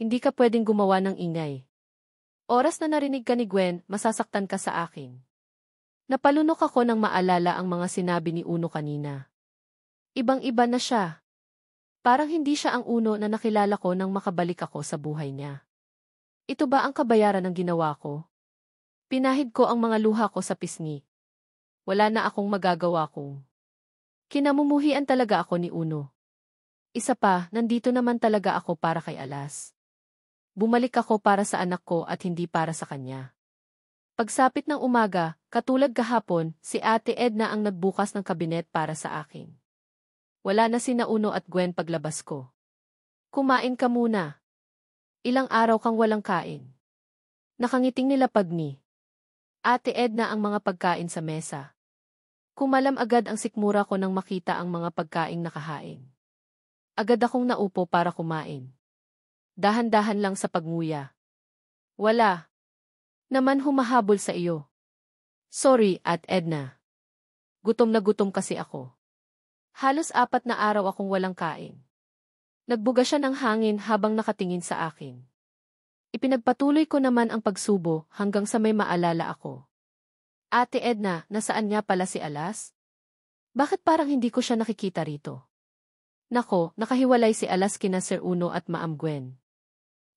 Hindi ka pwedeng gumawa ng ingay. Oras na narinig ka ni Gwen, masasaktan ka sa akin. Napalunok ako nang maalala ang mga sinabi ni Uno kanina. Ibang-iba na siya. Parang hindi siya ang Uno na nakilala ko nang makabalik ako sa buhay niya. Ito ba ang kabayaran ng ginawa ko? Pinahid ko ang mga luha ko sa pisngi. Wala na akong magagawa kung kinamumuhian talaga ako ni Uno. Isa pa, nandito naman talaga ako para kay Alas. Bumalik ako para sa anak ko at hindi para sa kanya. Pagsapit ng umaga, katulad kahapon, si Ate Edna ang nagbukas ng kabinet para sa akin. Wala na sina Uno at Gwen paglabas ko. Kumain ka muna. Ilang araw kang walang kain. Nakangiting nilapag ni Ate Edna ang mga pagkain sa mesa. Kumalam agad ang sikmura ko nang makita ang mga pagkaing nakahain. Agad akong naupo para kumain. Dahan-dahan lang sa pagnguya. Wala naman humahabol sa iyo. Sorry, At Edna. Gutom na gutom kasi ako. Halos 4 na araw akong walang kain. Nagbuga siya ng hangin habang nakatingin sa akin. Ipinagpatuloy ko naman ang pagsubo hanggang sa may maalala ako. Ate Edna, nasaan nga pala si Alas? Bakit parang hindi ko siya nakikita rito? Nako, nakahiwalay si Alas kina Sir Uno at Maam Gwen.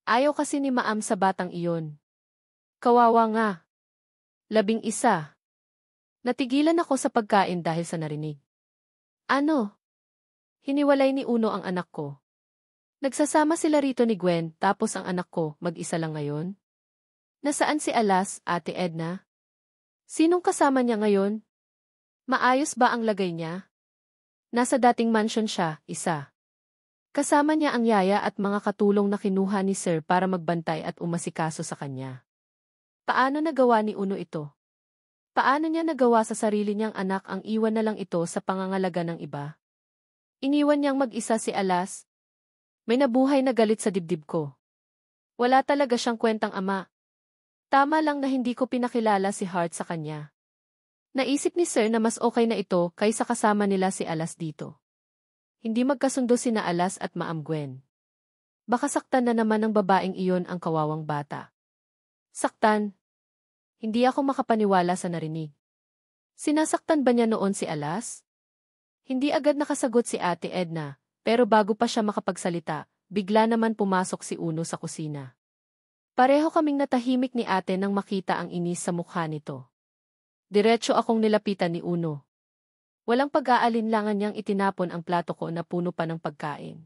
Ayaw kasi ni Maam sa batang iyon. Kawawa nga. 11. Natigilan ako sa pagkain dahil sa narinig. Ano? Hiniwalay ni Uno ang anak ko. Nagsasama sila rito ni Gwen tapos ang anak ko mag-isa lang ngayon? Nasaan si Alas, Ate Edna? Sinong kasama niya ngayon? Maayos ba ang lagay niya? Nasa dating mansion siya, isa. Kasama niya ang yaya at mga katulong na kinuha ni Sir para magbantay at umasikaso sa kanya. Paano nagawa ni Uno ito? Paano niya nagawa sa sarili niyang anak ang iwan na lang ito sa pangangalaga ng iba? Iniwan niyang mag-isa si Alas? May nabuhay na galit sa dibdib ko. Wala talaga siyang kwentang ama. Tama lang na hindi ko pinakilala si Hart sa kanya. Naisip ni Sir na mas okay na ito kaysa kasama nila si Alas dito. Hindi magkasundo sina Alas at Maam Gwen. Baka saktan na naman ng babaeng iyon ang kawawang bata. Saktan? Hindi ako makapaniwala sa narinig. Sinasaktan ba niya noon si Alas? Hindi agad nakasagot si Ate Edna, pero bago pa siya makapagsalita, bigla naman pumasok si Uno sa kusina. Pareho kaming natahimik ni ate nang makita ang inis sa mukha nito. Diretso akong nilapitan ni Uno. Walang pag-aalinlangan niyang itinapon ang plato ko na puno pa ng pagkain.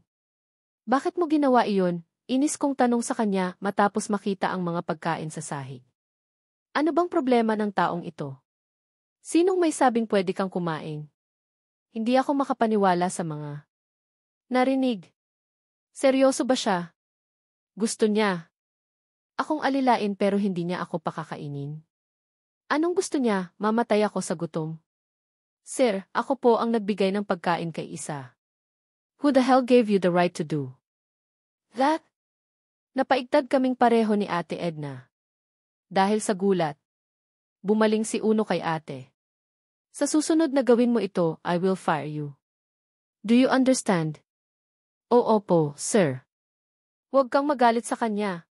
Bakit mo ginawa iyon? Inis kong tanong sa kanya matapos makita ang mga pagkain sa sahig. Ano bang problema ng taong ito? Sinong may sabing pwede kang kumain? Hindi ako makapaniwala sa mga narinig. Seryoso ba siya? Gusto niya. Akong alilain pero hindi niya ako pakakainin. Anong gusto niya? Mamatay ako sa gutom. Sir, ako po ang nagbigay ng pagkain kay isa. Who the hell gave you the right to do that? Napaigtad kaming pareho ni Ate Edna. Dahil sa gulat, bumaling si Uno kay ate. Sa susunod na gawin mo ito, I will fire you. Do you understand? Oo po, sir. Huwag kang magalit sa kanya.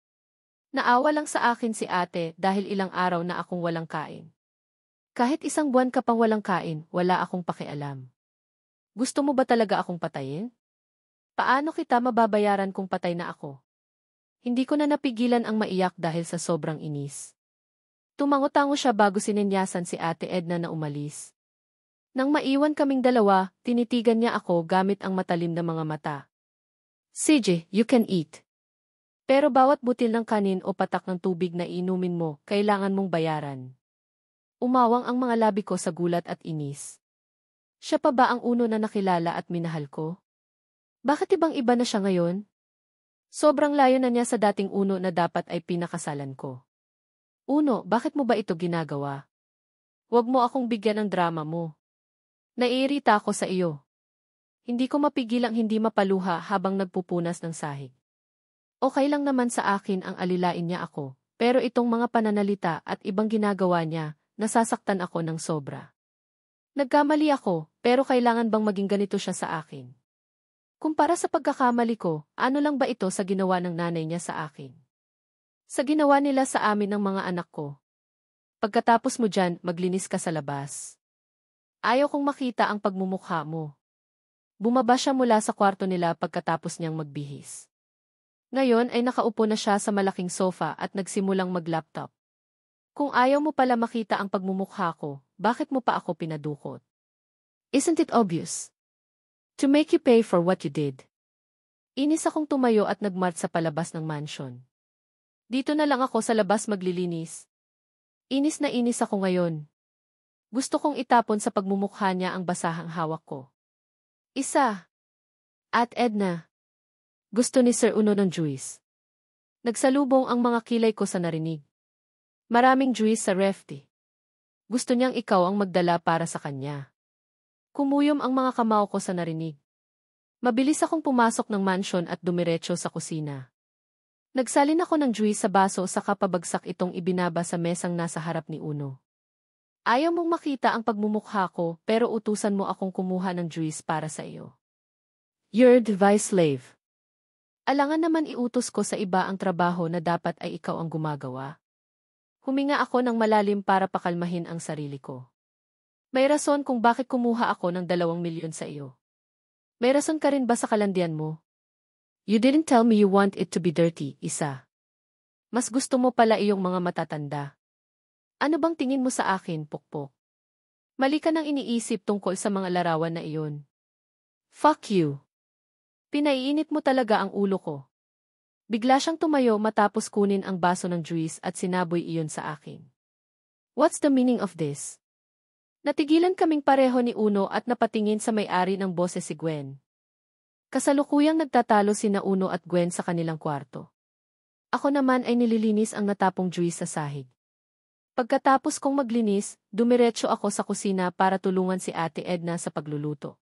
Naawa lang sa akin si ate dahil ilang araw na akong walang kain. Kahit 1 buwan ka pang walang kain, wala akong pakialam. Gusto mo ba talaga akong patayin? Paano kita mababayaran kung patay na ako? Hindi ko na napigilan ang maiyak dahil sa sobrang inis. Tumango-tango siya bago sinenyasan si Ate Edna na umalis. Nang maiwan kaming dalawa, tinitigan niya ako gamit ang matalim na mga mata. CJ, you can eat. Pero bawat butil ng kanin o patak ng tubig na inumin mo, kailangan mong bayaran. Umawang ang mga labi ko sa gulat at inis. Siya pa ba ang Uno na nakilala at minahal ko? Bakit ibang-iba na siya ngayon? Sobrang layo na niya sa dating Uno na dapat ay pinakasalan ko. Uno, bakit mo ba ito ginagawa? Huwag mo akong bigyan ng drama mo. Naiirita ako sa iyo. Hindi ko mapigil ang hindi mapaluha habang nagpupunas ng sahig. Okay lang naman sa akin ang alilain niya ako, pero itong mga pananalita at ibang ginagawa niya, nasasaktan ako ng sobra. Nagkamali ako, pero kailangan bang maging ganito siya sa akin? Kumpara sa pagkakamali ko, ano lang ba ito sa ginawa ng nanay niya sa akin? Sa ginawa nila sa amin ng mga anak ko. Pagkatapos mo dyan, maglinis ka sa labas. Ayaw kong makita ang pagmumukha mo. Bumaba siya mula sa kwarto nila pagkatapos niyang magbihis. Ngayon ay nakaupo na siya sa malaking sofa at nagsimulang mag-laptop. Kung ayaw mo pala makita ang pagmumukha ko, bakit mo pa ako pinadukot? Isn't it obvious? To make you pay for what you did. Inis akong tumayo at nagmarch sa palabas ng mansion. Dito na lang ako sa labas maglilinis. Inis na inis ako ngayon. Gusto kong itapon sa pagmumukha niya ang basahang hawak ko. Isa. At Edna. Gusto ni Sir Uno ng juice. Nagsalubong ang mga kilay ko sa narinig. Maraming juice sa refti. Gusto niyang ikaw ang magdala para sa kanya. Kumuyom ang mga kamao ko sa narinig. Mabilis akong pumasok ng mansion at dumiretso sa kusina. Nagsalin ako ng juice sa baso saka pabagsak itong ibinaba sa mesang nasa harap ni Uno. Ayaw mong makita ang pagmumukha ko pero utusan mo akong kumuha ng juice para sa iyo. You're a device slave. Alangan naman iutos ko sa iba ang trabaho na dapat ay ikaw ang gumagawa. Huminga ako ng malalim para pakalmahin ang sarili ko. May rason kung bakit kumuha ako ng 2 milyon sa iyo. May rason ka rin ba sa kalandian mo? You didn't tell me you want it to be dirty, Isa. Mas gusto mo pala iyong mga matatanda. Ano bang tingin mo sa akin, Pukpok? Mali ka nang iniisip tungkol sa mga larawan na iyon. Fuck you. Pinaiinit mo talaga ang ulo ko. Bigla siyang tumayo matapos kunin ang baso ng juice at sinaboy iyon sa akin. What's the meaning of this? Natigilan kaming pareho ni Uno at napatingin sa may-ari ng boses si Gwen. Kasalukuyang nagtatalo sina Uno at Gwen sa kanilang kwarto. Ako naman ay nililinis ang natapong juice sa sahig. Pagkatapos kong maglinis, dumiretso ako sa kusina para tulungan si Ate Edna sa pagluluto.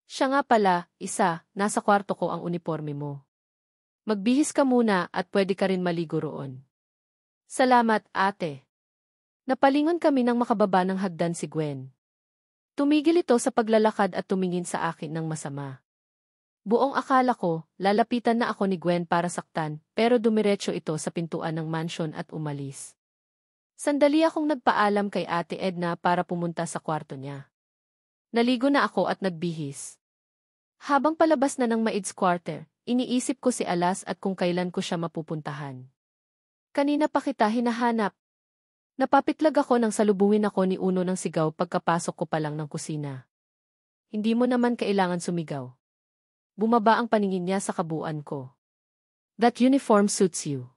Siya nga pala, Isa, nasa kwarto ko ang uniforme mo. Magbihis ka muna at pwede ka rin maligo roon. Salamat, ate. Napalingon kami nang makababa ng hagdan si Gwen. Tumigil ito sa paglalakad at tumingin sa akin ng masama. Buong akala ko, lalapitan na ako ni Gwen para saktan, pero dumiretso ito sa pintuan ng mansion at umalis. Sandali akong nagpaalam kay Ate Edna para pumunta sa kwarto niya. Naligo na ako at nagbihis. Habang palabas na ng maids quarter, iniisip ko si Alas at kung kailan ko siya mapupuntahan. Kanina pa kita hinahanap. Napapitlag ako nang salubungin ako ni Uno ng sigaw pagkapasok ko pa lang ng kusina. Hindi mo naman kailangan sumigaw. Bumaba ang paningin niya sa kabuuan ko. That uniform suits you.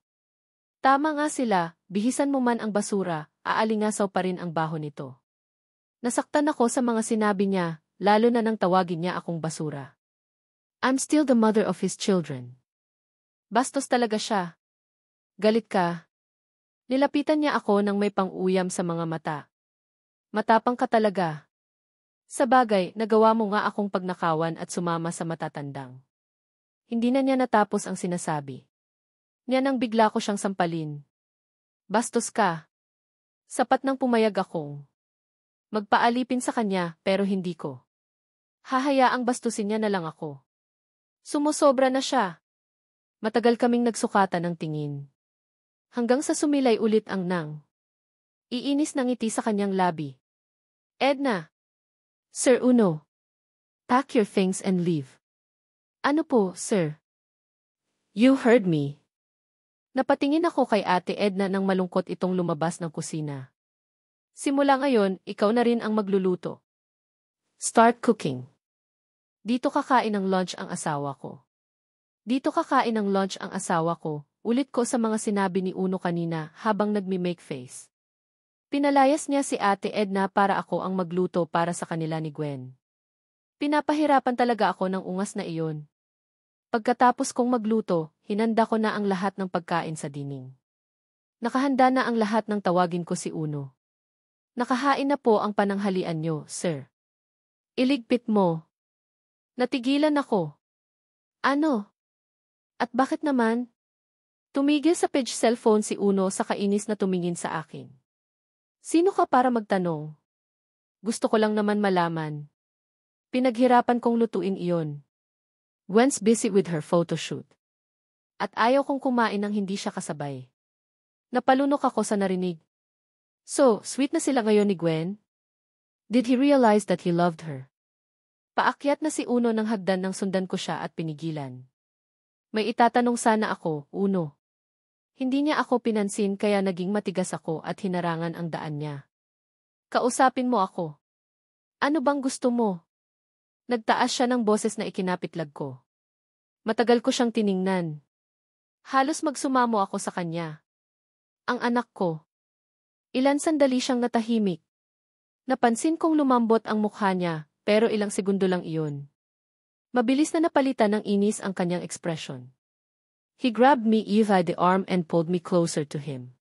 Tama nga sila, bihisan mo man ang basura, aalingasaw pa rin ang baho nito. Nasaktan ako sa mga sinabi niya, lalo na nang tawagin niya akong basura. I'm still the mother of his children. Bastos talaga siya. Galit ka. Nilapitan niya ako nang may pang-uyam sa mga mata. Matapang ka talaga. Sa bagay, nagawa mo nga akong pagnakawan at sumama sa matatandang. Hindi na niya natapos ang sinasabi. Niya nang bigla ko siyang sampalin. Bastos ka. Sapat nang pumayag akong magpaalipin sa kanya pero hindi ko. Hahayaang bastusin niya na lang ako. Sumusobra na siya. Matagal kaming nagsukatan ng tingin. Hanggang sa sumilay ulit ang nang. Iinis ng ngiti sa kanyang labi. Edna. Sir Uno. Pack your things and leave. Ano po, sir? You heard me. Napatingin ako kay Ate Edna nang malungkot itong lumabas ng kusina. Simula ngayon, ikaw na rin ang magluluto. Start cooking. Dito kakain ng lunch ang asawa ko. Dito kakain ng lunch ang asawa ko, ulit ko sa mga sinabi ni Uno kanina habang nagmi-make face. Pinalayas niya si Ate Edna para ako ang magluto para sa kanila ni Gwen. Pinapahirapan talaga ako ng ungas na iyon. Pagkatapos kong magluto, hinanda ko na ang lahat ng pagkain sa dining. Nakahanda na ang lahat ng tawagin ko si Uno. Nakahain na po ang pananghalian niyo, sir. Iligpit mo. Natigilan ako. Ano? At bakit naman? Tumigil sa page cellphone si Uno sa kainis na tumingin sa akin. Sino ka para magtanong? Gusto ko lang naman malaman. Pinaghirapan kong lutuin iyon. Gwen's busy with her photoshoot. At ayaw kong kumain nang hindi siya kasabay. Napalunok ako sa narinig. So, sweet na sila ngayon ni Gwen? Did he realize that he loved her? Paakyat na si Uno ng hagdan nang sundan ko siya at pinigilan. May itatanong sana ako, Uno. Hindi niya ako pinansin kaya naging matigas ako at hinarangan ang daan niya. Kausapin mo ako. Ano bang gusto mo? Nagtaas siya ng boses na ikinapitlag ko. Matagal ko siyang tiningnan. Halos magsumamo ako sa kanya. Ang anak ko. Ilan sandali siyang natahimik. Napansin kong lumambot ang mukha niya, pero ilang segundo lang iyon. Mabilis na napalitan ng inis ang kanyang ekspresyon. He grabbed me by the arm and pulled me closer to him.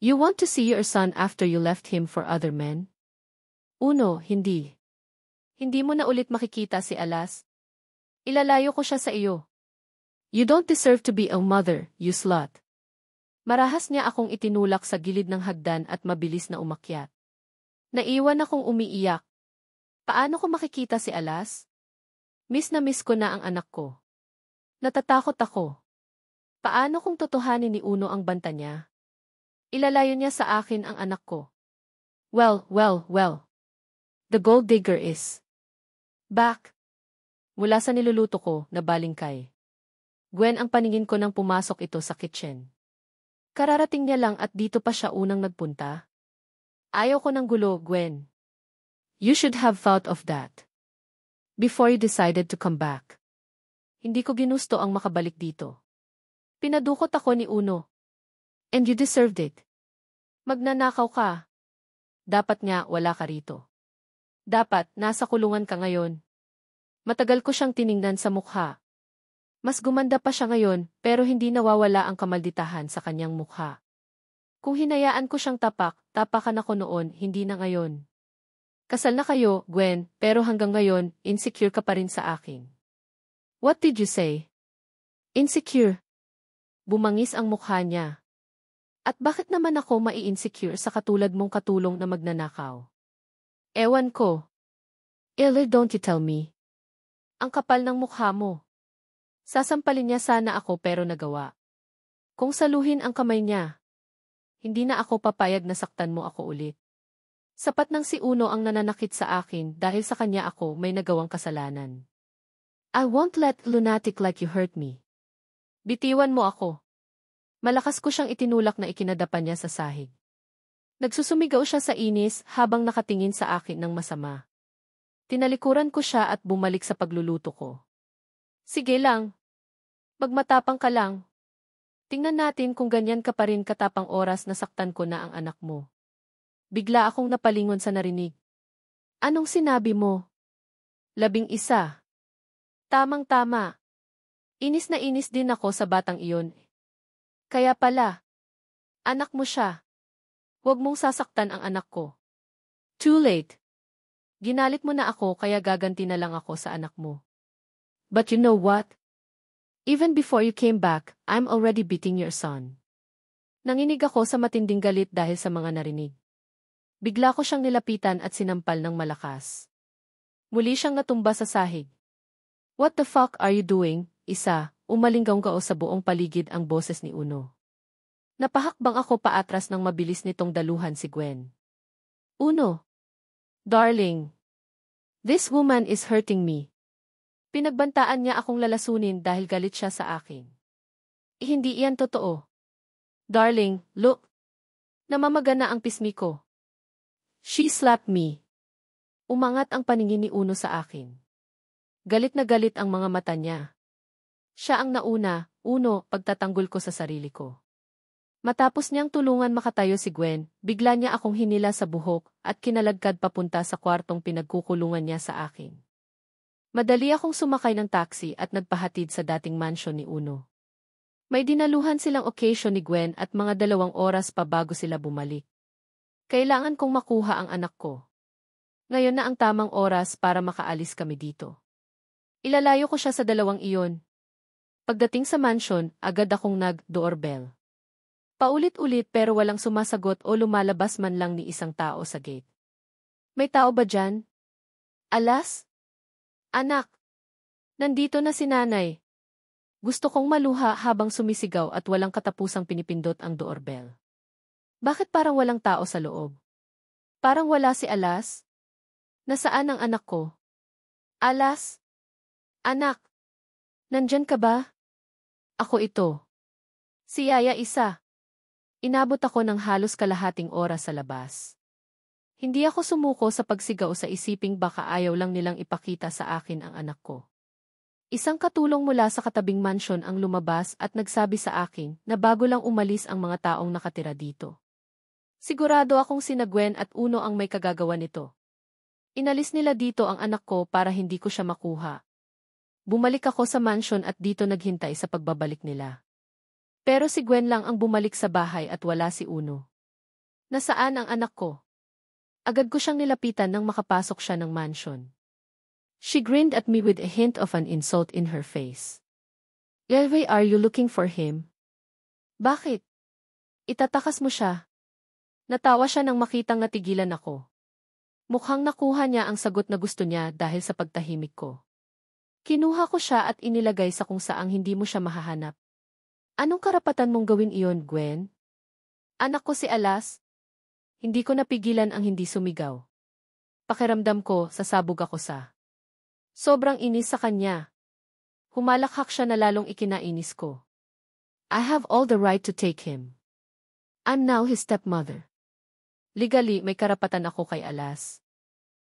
You want to see your son after you left him for other men? Uno, hindi. Hindi mo na ulit makikita si Alas. Ilalayo ko siya sa iyo. You don't deserve to be a mother, you slut. Marahas niya akong itinulak sa gilid ng hagdan at mabilis na umakyat. Naiwan akong umiiyak. Paano ko makikita si Alas? Miss na miss ko na ang anak ko. Natatakot ako. Paano kung totohanin ni Uno ang banta niya? Ilalayo niya sa akin ang anak ko. Well. The gold digger is back. Mula sa niluluto ko, nabalingkay. Gwen ang paningin ko nang pumasok ito sa kitchen. Kararating niya lang at dito pa siya unang nagpunta. Ayaw ko ng gulo, Gwen. You should have thought of that before you decided to come back. Hindi ko ginusto ang makabalik dito. Pinadukot ako ni Uno. And you deserved it. Magnanakaw ka. Dapat nga wala ka rito. Dapat nasa kulungan ka ngayon. Matagal ko siyang tiningnan sa mukha. Mas gumanda pa siya ngayon pero hindi nawawala ang kamalditahan sa kanyang mukha. Kung hinayaan ko siyang tapakan ako noon, hindi na ngayon. Kasal na kayo, Gwen, pero hanggang ngayon, insecure ka pa rin sa akin. What did you say? Insecure. Bumangis ang mukha niya. At bakit naman ako mai-insecure sa katulad mong katulong na magnanakaw? Ewan ko. Eller, don't you tell me. Ang kapal ng mukha mo. Sasampalin niya sana ako pero nagawa. Kung saluhin ang kamay niya, hindi na ako papayag na saktan mo ako ulit. Sapat ng si Uno ang nananakit sa akin dahil sa kanya ako may nagawang kasalanan. I won't let lunatic like you hurt me. Bitiwan mo ako. Malakas ko siyang itinulak na ikinadapa niya sa sahig. Nagsusumigaw siya sa inis habang nakatingin sa akin ng masama. Tinalikuran ko siya at bumalik sa pagluluto ko. Sige lang. Magmatapang ka lang. Tingnan natin kung ganyan ka pa rin katapang oras na saktan ko na ang anak mo. Bigla akong napalingon sa narinig. Anong sinabi mo? 11. Tamang-tama. Inis na inis din ako sa batang iyon. Kaya pala. Anak mo siya. Huwag mong sasaktan ang anak ko. Too late. Ginalit mo na ako kaya gaganti na lang ako sa anak mo. But you know what? Even before you came back, I'm already beating your son. Nanginig ako sa matinding galit dahil sa mga narinig. Bigla ko siyang nilapitan at sinampal ng malakas. Muli siyang natumba sa sahig. What the fuck are you doing, Isa? Umalinggaw-gao sa buong paligid ang boses ni Uno. Napahakbang ako paatras nang mabilis nitong daluhan si Gwen. Uno. Darling. This woman is hurting me. Pinagbantaan niya akong lalasunin dahil galit siya sa akin. Hindi iyan totoo. Darling, look. Namamaga na ang pismi ko. She slapped me. Umangat ang paningin ni Uno sa akin. Galit na galit ang mga mata niya. Siya ang nauna, Uno, pagtatanggol ko sa sarili ko. Matapos niyang tulungan makatayo si Gwen, bigla niya akong hinila sa buhok at kinalagkad papunta sa kwartong pinagkukulungan niya sa akin. Madali akong sumakay ng taxi at nagpahatid sa dating mansyon ni Uno. May dinaluhan silang occasion ni Gwen at mga 2 oras pa bago sila bumalik. Kailangan kong makuha ang anak ko. Ngayon na ang tamang oras para makaalis kami dito. Ilalayo ko siya sa 2 iyon. Pagdating sa mansion, agad akong nag-doorbell. Paulit-ulit pero walang sumasagot o lumalabas man lang ni isang tao sa gate. May tao ba dyan? Alas? Anak. Nandito na si nanay. Gusto kong maluha habang sumisigaw at walang katapusang pinipindot ang doorbell. Bakit parang walang tao sa loob? Parang wala si Alas? Nasaan ang anak ko? Alas? Anak? Nandyan ka ba? Ako ito. Si Yaya isa. Inabot ako ng halos kalahating oras sa labas. Hindi ako sumuko sa pagsigaw sa isiping baka ayaw lang nilang ipakita sa akin ang anak ko. Isang katulong mula sa katabing mansyon ang lumabas at nagsabi sa akin na bago lang umalis ang mga taong nakatira dito. Sigurado akong sina Gwen at Uno ang may kagagawa nito. Inalis nila dito ang anak ko para hindi ko siya makuha. Bumalik ako sa mansyon at dito naghintay sa pagbabalik nila. Pero si Gwen lang ang bumalik sa bahay at wala si Uno. Nasaan ang anak ko? Agad ko siyang nilapitan nang makapasok siya ng mansion. She grinned at me with a hint of an insult in her face. Why are you looking for him? Bakit? Itatakas mo siya. Natawa siya nang makitang natigilan ako. Mukhang nakuha niya ang sagot na gusto niya dahil sa pagtahimik ko. Kinuha ko siya at inilagay sa kung saang hindi mo siya mahahanap. Anong karapatan mong gawin iyon, Gwen? Anak ko si Alas. Hindi ko napigilan ang hindi sumigaw. Pakiramdam ko, sasabog ako sa. Sobrang inis sa kanya. Humalakhak siya na lalong ikinainis ko. I have all the right to take him. I'm now his stepmother. Legally, may karapatan ako kay Alas.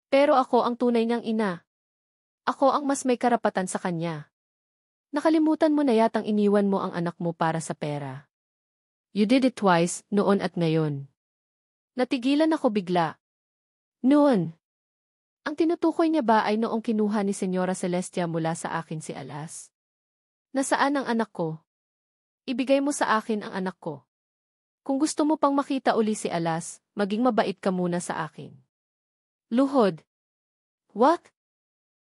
Pero ako ang tunay niyang ina. Ako ang mas may karapatan sa kanya. Nakalimutan mo na yatang iniwan mo ang anak mo para sa pera. You did it twice, noon at ngayon. Natigilan ako bigla. Noon. Ang tinutukoy niya ba ay noong kinuha ni Senyora Celestia mula sa akin si Alas? Nasaan ang anak ko? Ibigay mo sa akin ang anak ko. Kung gusto mo pang makita uli si Alas, maging mabait ka muna sa akin. Luhod. What?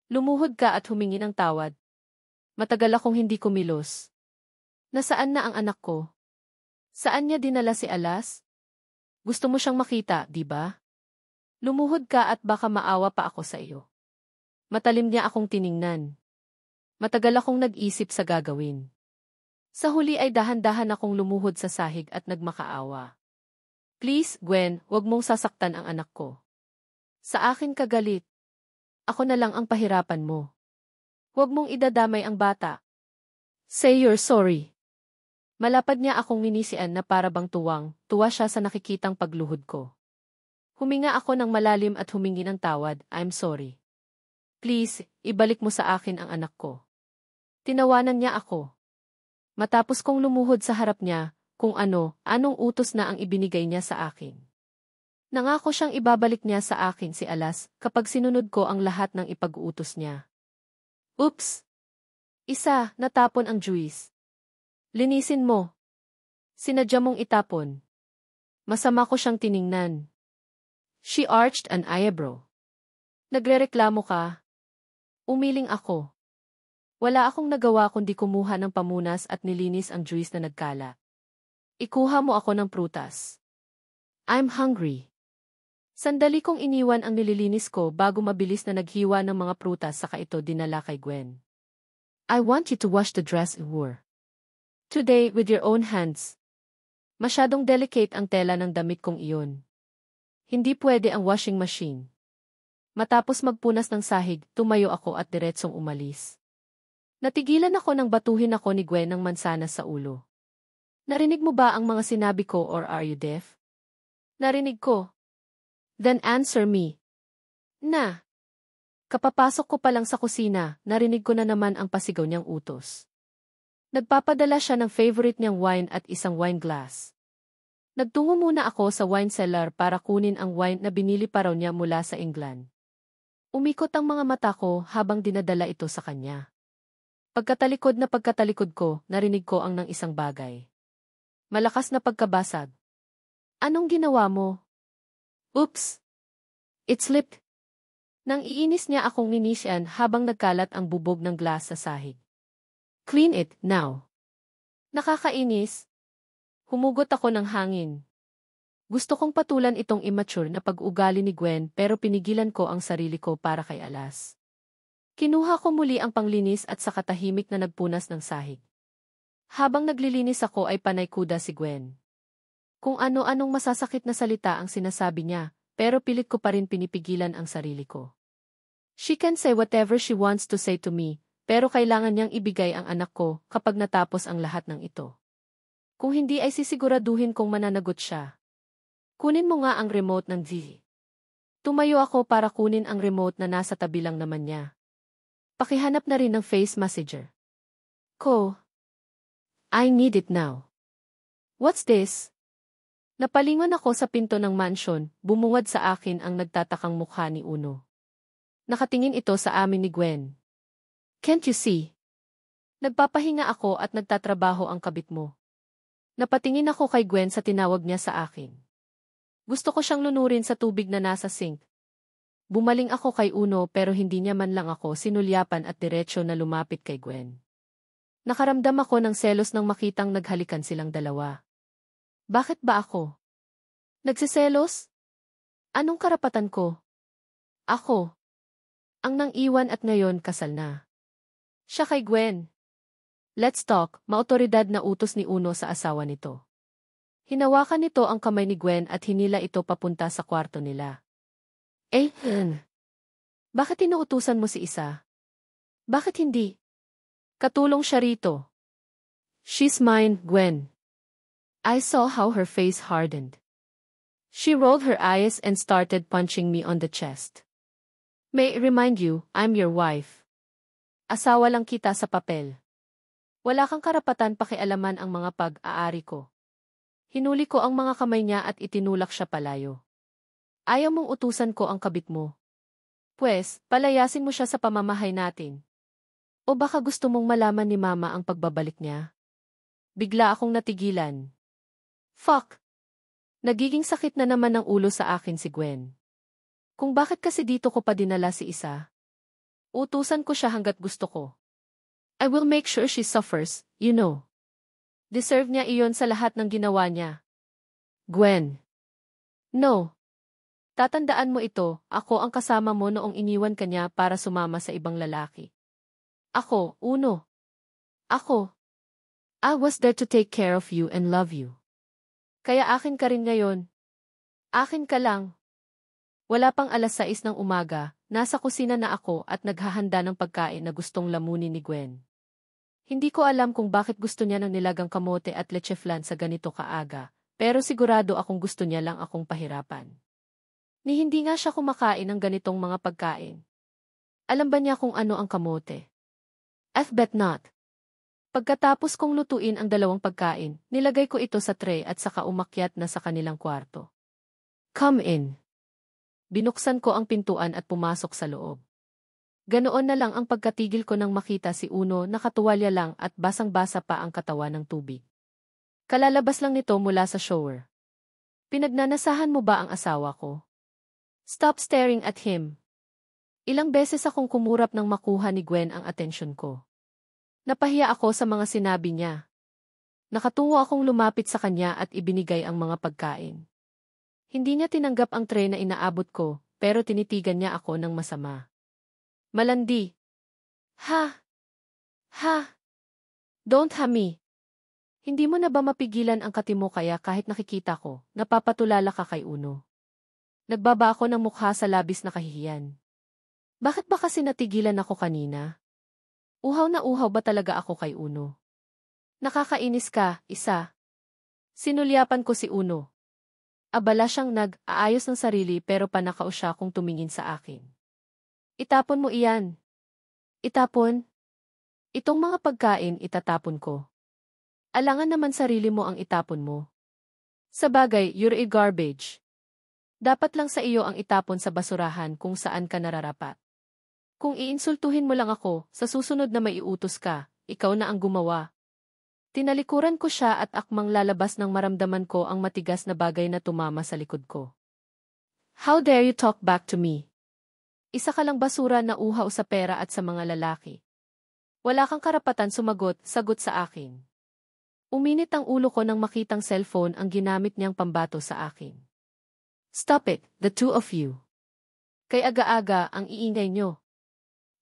Lumuhod ka at humingi ng tawad. Matagal akong hindi kumilos. Nasaan na ang anak ko? Saan niya dinala si Alas? Gusto mo siyang makita, di ba? Lumuhod ka at baka maawa pa ako sa iyo. Matalim niya akong tiningnan. Matagal akong nag-isip sa gagawin. Sa huli ay dahan-dahan akong lumuhod sa sahig at nagmakaawa. Please, Gwen, wag mong sasaktan ang anak ko. Sa akin ka galit. Ako na lang ang pahirapan mo. Huwag mong idadamay ang bata. Say you're sorry. Malapad niya akong minisian na para bang tuwa siya sa nakikitang pagluhod ko. Huminga ako ng malalim at humingi ng tawad, I'm sorry. Please, ibalik mo sa akin ang anak ko. Tinawanan niya ako. Matapos kong lumuhod sa harap niya, kung anong utos na ang ibinigay niya sa akin. Nangako siyang ibabalik niya sa akin si Alas kapag sinunod ko ang lahat ng ipag-uutos niya. Oops! Natapon ang juice. Linisin mo. Sinadya mong itapon. Masama ko siyang tiningnan. She arched an eyebrow. Nagrereklamo ka? Umiling ako. Wala akong nagawa kundi kumuha ng pamunas at nilinis ang juice na nagkala. Ikuha mo ako ng prutas. I'm hungry. Sandali kong iniwan ang nililinis ko bago mabilis na naghiwa ng mga prutas saka ito dinala kay Gwen. I want you to wash the dress you wore today with your own hands. Masyadong delicate ang tela ng damit kong iyon. Hindi pwede ang washing machine. Matapos magpunas ng sahig, tumayo ako at diretsong umalis. Natigilan ako nang batuhin ako ni Gwen ng mansanas sa ulo. Narinig mo ba ang mga sinabi ko or are you deaf? Narinig ko. Then answer me. Na. Kapapasok ko pa lang sa kusina, narinig ko na naman ang pasigaw niyang utos. Nagpapadala siya ng favorite niyang wine at isang wine glass. Nagtungo muna ako sa wine cellar para kunin ang wine na binili pa raw niya mula sa England. Umikot ang mga mata ko habang dinadala ito sa kanya. Pagkatalikod ko, narinig ko ang ng isang bagay. Malakas na pagkabasag. Anong ginawa mo? Oops! It slipped. Nang iinis niya akong ninisyan habang nagkalat ang bubog ng glass sa sahig. Clean it, now. Nakakainis. Humugot ako ng hangin. Gusto kong patulan itong immature na pag-ugali ni Gwen pero pinigilan ko ang sarili ko para kay Alas. Kinuha ko muli ang panglinis at saka tahimik na nagpunas ng sahig. Habang naglilinis ako ay panay kuda si Gwen. Kung ano-anong masasakit na salita ang sinasabi niya, pero pilit ko pa rin pinipigilan ang sarili ko. She can say whatever she wants to say to me, pero kailangan niyang ibigay ang anak ko kapag natapos ang lahat ng ito. Kung hindi ay sisiguraduhin kong mananagot siya. Kunin mo nga ang remote ng TV. Tumayo ako para kunin ang remote na nasa tabi lang naman niya. Pakihanap na rin ng face messenger ko. I need it now. What's this? Napalingon ako sa pinto ng mansion, bumungad sa akin ang nagtatakang mukha ni Uno. Nakatingin ito sa amin ni Gwen. Can't you see? Nagpapahinga ako at nagtatrabaho ang kabit mo. Napatingin ako kay Gwen sa tinawag niya sa akin. Gusto ko siyang lunurin sa tubig na nasa sink. Bumaling ako kay Uno pero hindi niya man lang ako sinulyapan at diretsyo na lumapit kay Gwen. Nakaramdam ako ng selos nang makitang naghalikan silang dalawa. Bakit ba ako nagsiselos? Anong karapatan ko? Ako ang nang iwan at ngayon kasal na. Siya kay Gwen. Let's talk, maotoridad na utos ni Uno sa asawa nito. Hinawakan nito ang kamay ni Gwen at hinila ito papunta sa kwarto nila. Bakit inuutusan mo si isa? Bakit hindi? Katulong siya rito. She's mine, Gwen. I saw how her face hardened. She rolled her eyes and started punching me on the chest. May I remind you, I'm your wife. Asawa lang kita sa papel. Wala kang karapatan pakialaman ang mga pag-aari ko. Hinuli ko ang mga kamay niya at itinulak siya palayo. Ayaw mong utusan ko ang kabit mo. Pwes, palayasin mo siya sa pamamahay natin. O baka gusto mong malaman ni Mama ang pagbabalik niya? Bigla akong natigilan. Fuck! Nagiging sakit na naman ng ulo sa akin si Gwen. Kung bakit kasi dito ko pa dinala si isa? Utusan ko siya hanggat gusto ko. I will make sure she suffers, you know. Deserve niya iyon sa lahat ng ginawa niya. Gwen. No. Tatandaan mo ito, ako ang kasama mo noong iniwan ka niya para sumama sa ibang lalaki. Ako, Uno. Ako. I was there to take care of you and love you. Kaya akin ka rin ngayon. Akin ka lang. Wala pang 6:00 ng umaga, nasa kusina na ako at naghahanda ng pagkain na gustong lamunin ni Gwen. Hindi ko alam kung bakit gusto niya ng nilagang kamote at leche flan sa ganito kaaga, pero sigurado akong gusto niya lang akong pahirapan. Ni hindi nga siya kumakain ng ganitong mga pagkain. Alam ba niya kung ano ang kamote? I bet not. Pagkatapos kong lutuin ang 2 pagkain, nilagay ko ito sa tray at saka umakyat na sa kanilang kwarto. Come in. Binuksan ko ang pintuan at pumasok sa loob. Ganoon na lang ang pagkatigil ko nang makita si Uno nakatuwalya lang at basang-basa pa ang katawan ng tubig. Kalalabas lang nito mula sa shower. Pinagnanasahan mo ba ang asawa ko? Stop staring at him. Ilang beses akong kumurap nang makuha ni Gwen ang atensyon ko. Napahiya ako sa mga sinabi niya. Nakatungo akong lumapit sa kanya at ibinigay ang mga pagkain. Hindi niya tinanggap ang tray na inaabot ko, pero tinitigan niya ako ng masama. Malandi. Ha? Ha? Don't ha me. Hindi mo na ba mapigilan ang kati mo kaya kahit nakikita ko, napapatulala ka kay Uno? Nagbaba ako ng mukha sa labis na kahihiyan. Bakit ba kasi natigilan ako kanina? Uhaw na uhaw ba talaga ako kay Uno? Nakakainis ka, isa. Sinulyapan ko si Uno. Abala siyang nag-aayos ng sarili pero panakao siya kung tumingin sa akin. Itapon mo iyan. Itapon? Itong mga pagkain itatapon ko. Alangan naman sarili mo ang itapon mo. Sabagay, you're a garbage. Dapat lang sa iyo ang itapon sa basurahan kung saan ka nararapat. Kung iinsultuhin mo lang ako, sa susunod na maiutos ka, ikaw na ang gumawa. Tinalikuran ko siya at akmang lalabas nang maramdaman ko ang matigas na bagay na tumama sa likod ko. How dare you talk back to me? Isa ka lang basura na uhaw sa pera at sa mga lalaki. Wala kang karapatan sumagot, sagot sa akin. Uminit ang ulo ko nang makitang cellphone ang ginamit niyang pambato sa akin. Stop it, the two of you. Kay aga-aga ang iingay niyo.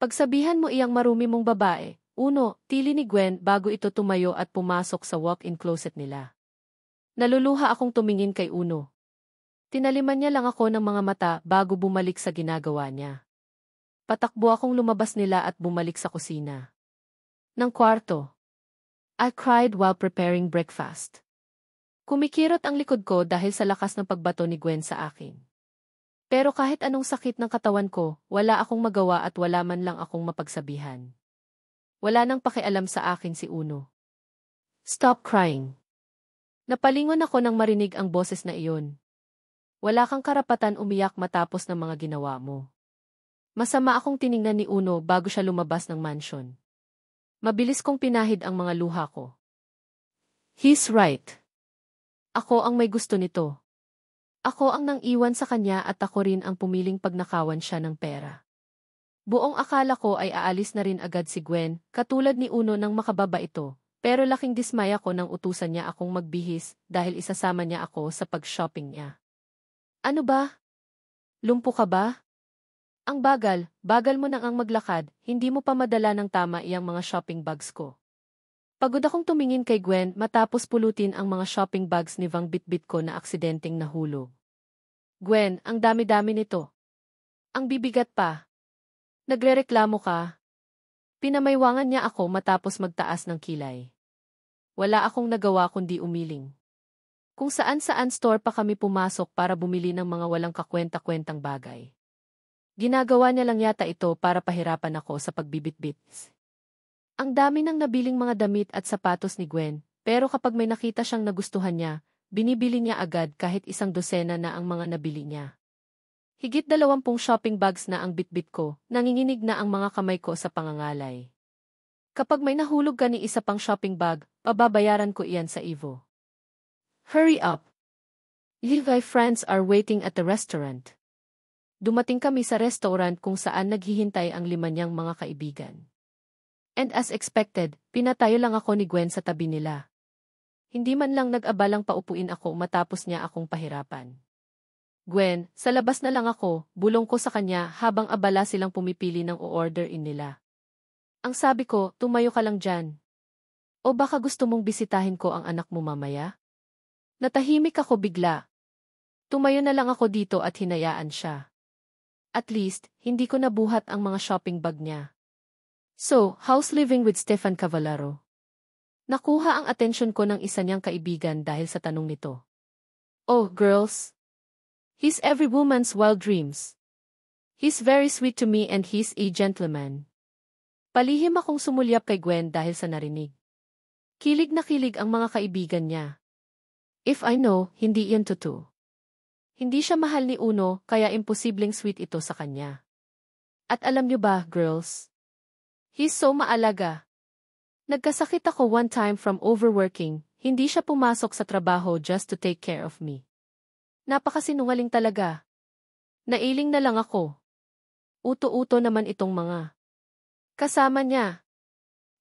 Pagsabihan mo iyang marumi mong babae. Uno, tili ni Gwen bago ito tumayo at pumasok sa walk-in closet nila. Naluluha akong tumingin kay Uno. Tinaliman niya lang ako ng mga mata bago bumalik sa ginagawa niya. Patakbo akong lumabas nila at bumalik sa kusina. Ng kwarto. I cried while preparing breakfast. Kumikirot ang likod ko dahil sa lakas ng pagbato ni Gwen sa akin. Pero kahit anong sakit ng katawan ko, wala akong magawa at wala man lang akong mapagsabihan. Wala nang pakialam sa akin si Uno. Stop crying. Napalingon ako nang marinig ang boses na iyon. Wala kang karapatan umiyak matapos ng mga ginawa mo. Masama akong tiningnan ni Uno bago siya lumabas ng mansion. Mabilis kong pinahid ang mga luha ko. He's right. Ako ang may gusto nito. Ako ang nang iwan sa kanya at ako rin ang pumiling pagnakawan siya ng pera. Buong akala ko ay aalis na rin agad si Gwen, katulad ni Uno nang makababa ito, pero laking dismay ako nang utusan niya akong magbihis dahil isasama niya ako sa pag-shopping niya. Ano ba? Lumpo ka ba? Ang bagal mo nang ang maglakad, hindi mo pa madala ng tama iyang mga shopping bags ko. Pagod akong tumingin kay Gwen matapos pulutin ang mga shopping bags ni Vang Bitbit ko na aksidenteng nahulog. Gwen, ang dami-dami nito. Ang bibigat pa. Nagrereklamo ka. Pinamaywangan niya ako matapos magtaas ng kilay. Wala akong nagawa kundi umiling. Kung saan-saan store pa kami pumasok para bumili ng mga walang kakwenta-kwentang bagay. Ginagawa niya lang yata ito para pahirapan ako sa pagbibitbit. Ang dami ng nabiling mga damit at sapatos ni Gwen, pero kapag may nakita siyang nagustuhan niya, binibili niya agad kahit isang dosena na ang mga nabili niya. Higit 20 shopping bags na ang bitbit ko, nanginginig na ang mga kamay ko sa pangangalay. Kapag may nahulog ka ni isa pang shopping bag, pababayaran ko iyan sa Evo. Hurry up! My friends are waiting at the restaurant. Dumating kami sa restaurant kung saan naghihintay ang 5 niyang mga kaibigan. And as expected, pinatayo lang ako ni Gwen sa tabi nila. Hindi man lang nag-abalang paupuin ako matapos niya akong pahirapan. Gwen, sa labas na lang ako, bulong ko sa kanya habang abala silang pumipili ng o-order-in nila. Ang sabi ko, tumayo ka lang dyan. O baka gusto mong bisitahin ko ang anak mo mamaya? Natahimik ako bigla. Tumayo na lang ako dito at hinayaan siya. At least, hindi ko nabuhat ang mga shopping bag niya. So, how's living with Stefan Cavallaro? Nakuha ang atensyon ko ng isa niyang kaibigan dahil sa tanong nito. Oh, girls. He's every woman's wild dreams. He's very sweet to me and he's a gentleman. Palihim akong sumulyap kay Gwen dahil sa narinig. Kilig na kilig ang mga kaibigan niya. If I know, hindi iyon totoo. Hindi siya mahal ni Uno, kaya imposibleng sweet ito sa kanya. At alam niyo ba, girls? He's so maalaga. Nagkasakit ako one time from overworking, hindi siya pumasok sa trabaho just to take care of me. Napakasinungaling talaga. Nailing na lang ako. Uto-uto naman itong mga kasama niya.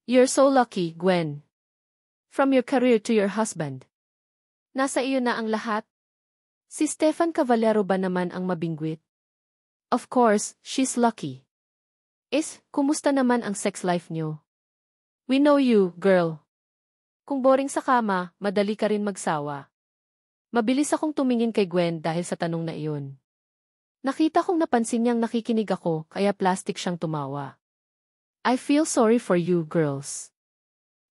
You're so lucky, Gwen. From your career to your husband. Nasa iyo na ang lahat. Si Stefan Cavallaro ba naman ang mabingwit? Of course, she's lucky. Kumusta naman ang sex life niyo? We know you, girl. Kung boring sa kama, madali ka rin magsawa. Mabilis akong tumingin kay Gwen dahil sa tanong na iyon. Nakita kong napansin niyang nakikinig ako, kaya plastic siyang tumawa. I feel sorry for you, girls.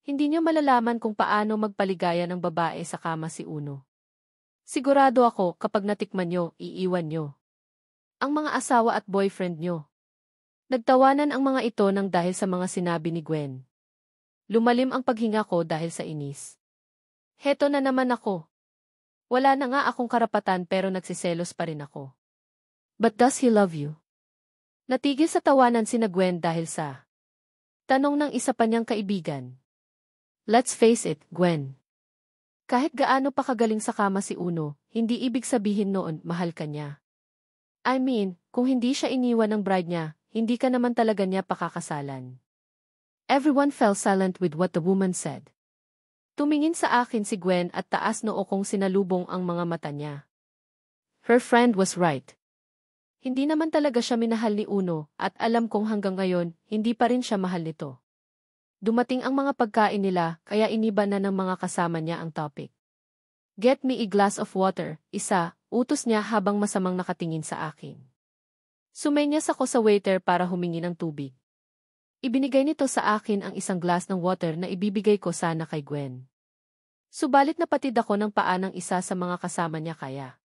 Hindi niyo malalaman kung paano magpaligaya ng babae sa kama si Uno. Sigurado ako kapag natikman niyo, iiwan niyo ang mga asawa at boyfriend niyo. Nagtawanan ang mga ito nang dahil sa mga sinabi ni Gwen. Lumalim ang paghinga ko dahil sa inis. Heto na naman ako. Wala na nga akong karapatan pero nagsiselos pa rin ako. But does he love you? Natigil sa tawanan sina Gwen dahil sa tanong ng isa pa niyang kaibigan. Let's face it, Gwen. Kahit gaano pa kagaling sa kama si Uno, hindi ibig sabihin noon mahal ka niya. I mean, kung hindi siya iniwan ng bride niya, hindi ka naman talaga niya pakakasalan. Everyone fell silent with what the woman said. Tumingin sa akin si Gwen at taas noo kong sinalubong ang mga mata niya. Her friend was right. Hindi naman talaga siya minahal ni Uno at alam kong hanggang ngayon, hindi pa rin siya mahal nito. Dumating ang mga pagkain nila kaya iniba na ng mga kasama niya ang topic. Get me a glass of water, utos niya habang masamang nakatingin sa akin. Sumenyas ako sa waiter para humingi ng tubig. Ibinigay nito sa akin ang isang glass ng water na ibibigay ko sana kay Gwen. Subalit napatid ako ng paa ng isa sa mga kasama niya kaya.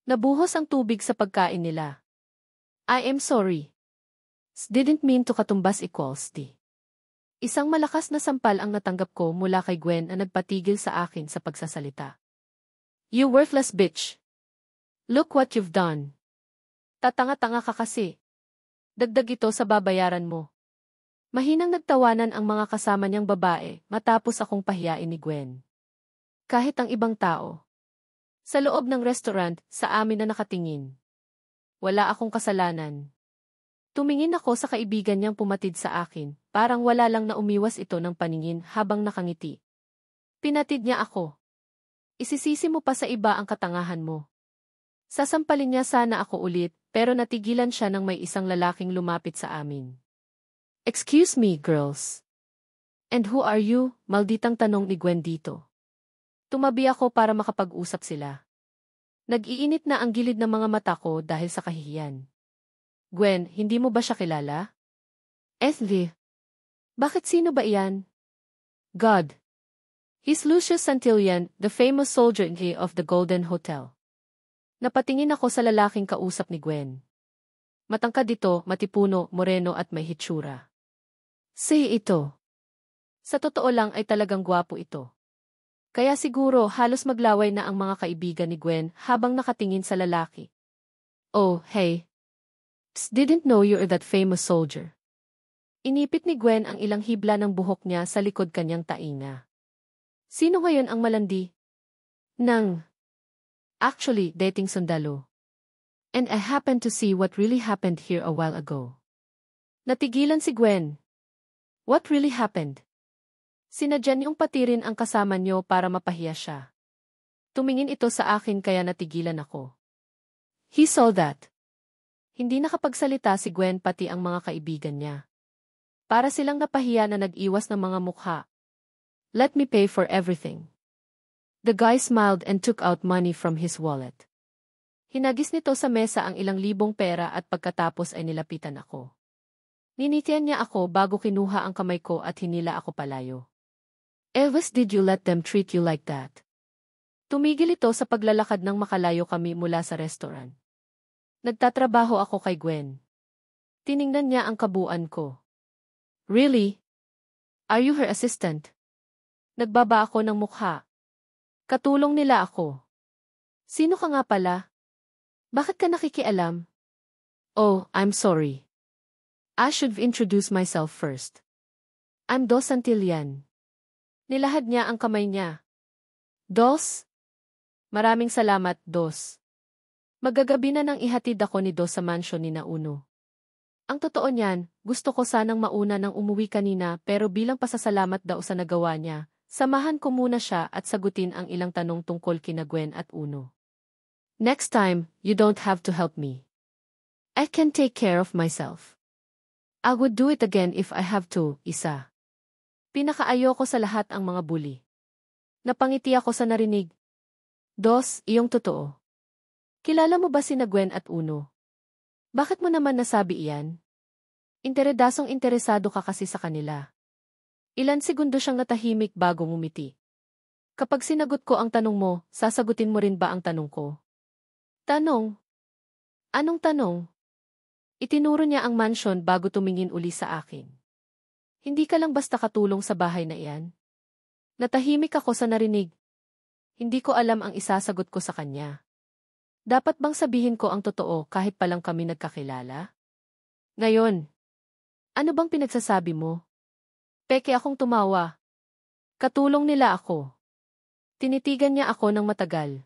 Nabuhos ang tubig sa pagkain nila. I am sorry. Didn't mean to katumbas equals D. Isang malakas na sampal ang natanggap ko mula kay Gwen na nagpatigil sa akin sa pagsasalita. You worthless bitch. Look what you've done. Tatanga-tanga ka kasi. Dagdag ito sa babayaran mo. Mahinang nagtawanan ang mga kasama niyang babae matapos akong pahiyain ni Gwen. Kahit ang ibang tao. Sa loob ng restaurant, sa amin na nakatingin. Wala akong kasalanan. Tumingin ako sa kaibigan niyang pumatid sa akin, parang wala lang na umiwas ito ng paningin habang nakangiti. Pinatid niya ako. Isisisi mo pa sa iba ang katangahan mo. Sasampalin niya sana ako ulit, pero natigilan siya nang may isang lalaking lumapit sa amin. Excuse me, girls. And who are you? Malditang tanong ni Gwen dito. Tumabi ako para makapag-usap sila. Nag-iinit na ang gilid ng mga mata ko dahil sa kahihiyan. Gwen, hindi mo ba siya kilala? Ethly. Bakit sino ba iyan? God. He's Lucius Santillan, the famous soldier of the Golden Hotel. Napatingin ako sa lalaking kausap ni Gwen. Matangkad ito, matipuno, moreno at may hitsura. Say ito. Sa totoo lang ay talagang gwapo ito. Kaya siguro halos maglaway na ang mga kaibigan ni Gwen habang nakatingin sa lalaki. Oh, hey. Didn't know you're that famous soldier. Inipit ni Gwen ang ilang hibla ng buhok niya sa likod kanyang tainga. Sino ngayon ang malandi? Actually, dating sundalo. And I happened to see what really happened here a while ago. Natigilan si Gwen. What really happened? Sinadya niyong patirin ang kasama niyo para mapahiya siya. Tumingin ito sa akin kaya natigilan ako. He saw that. Hindi nakapagsalita si Gwen pati ang mga kaibigan niya. Para silang napahiya na nag-iwas ng mga mukha. Let me pay for everything. The guy smiled and took out money from his wallet. Hinagis nito sa mesa ang ilang libong pera at pagkatapos ay nilapitan ako. Ninitian niya ako bago kinuha ang kamay ko at hinila ako palayo. Elvis, did you let them treat you like that? Tumigil ito sa paglalakad nang makalayo kami mula sa restaurant. Nagtatrabaho ako kay Gwen. Tiningnan niya ang kabuuan ko. Really? Are you her assistant? Nagbaba ako ng mukha. Katulong nila ako. Sino ka nga pala? Bakit ka nakikialam? Oh, I'm sorry. I should introduce myself first. I'm Dos Santillan. Nilahad niya ang kamay niya. Dos? Maraming salamat, Dos. Magagabi na nang ihatid ako ni Dos sa mansyon ni Uno. Ang totoo niyan, gusto ko sanang mauna nang umuwi kanina pero bilang pasasalamat daw sa nagawa niya, samahan ko muna siya at sagutin ang ilang tanong tungkol kina Gwen at Uno. Next time, you don't have to help me. I can take care of myself. I would do it again if I have to, isa. Pinakaayoko sa lahat ang mga bully. Napangiti ako sa narinig. Dos, iyong totoo. Kilala mo ba sina Gwen at Uno? Bakit mo naman nasabi iyan? Interesadong interesado ka kasi sa kanila. Ilan segundo siyang natahimik bago ngumiti. Kapag sinagot ko ang tanong mo, sasagutin mo rin ba ang tanong ko? Tanong? Anong tanong? Itinuro niya ang mansyon bago tumingin uli sa akin. Hindi ka lang basta katulong sa bahay na iyan. Natahimik ako sa narinig. Hindi ko alam ang isasagot ko sa kanya. Dapat bang sabihin ko ang totoo kahit pa lang kami nagkakilala? Ngayon, ano bang pinagsasabi mo? Peke akong tumawa. Katulong nila ako. Tinitigan niya ako ng matagal.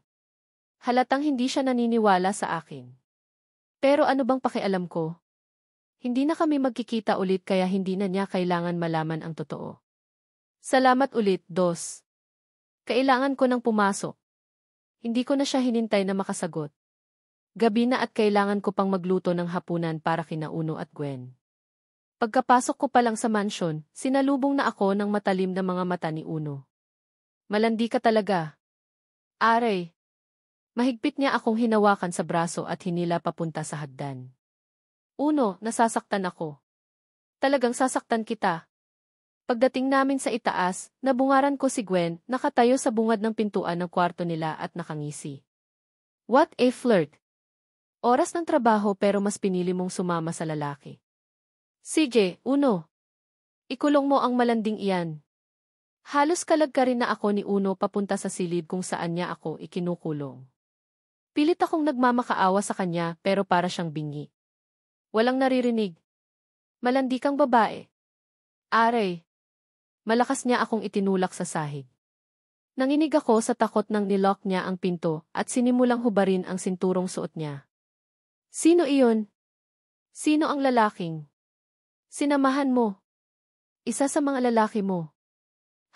Halatang hindi siya naniniwala sa akin. Pero ano bang pakialam ko? Hindi na kami magkikita ulit kaya hindi na niya kailangan malaman ang totoo. Salamat ulit, Dos. Kailangan ko nang pumasok. Hindi ko na siya hinintay na makasagot. Gabi na at kailangan ko pang magluto ng hapunan para kina Uno at Gwen. Pagkapasok ko pa lang sa mansyon, sinalubong na ako ng matalim na mga mata ni Uno. Malandi ka talaga. Aray. Mahigpit niya akong hinawakan sa braso at hinila papunta sa hagdan. Uno, nasasaktan ako. Talagang sasaktan kita. Pagdating namin sa itaas, nabungaran ko si Gwen, nakatayo sa bungad ng pintuan ng kwarto nila at nakangisi. What a flirt! Oras ng trabaho pero mas pinili mong sumama sa lalaki. CJ, Uno. Ikulong mo ang malanding iyan. Halos kalag ka rin na ako ni Uno papunta sa silid kung saan niya ako ikinukulong. Pilit akong nagmamakaawa sa kanya pero para siyang bingi. Walang naririnig. Malandi kang babae. Aray. Malakas niya akong itinulak sa sahig. Nanginig ako sa takot nang nilock niya ang pinto at sinimulang hubarin ang sinturong suot niya. Sino iyon? Sino ang lalaking? Sinamahan mo. Isa sa mga lalaki mo.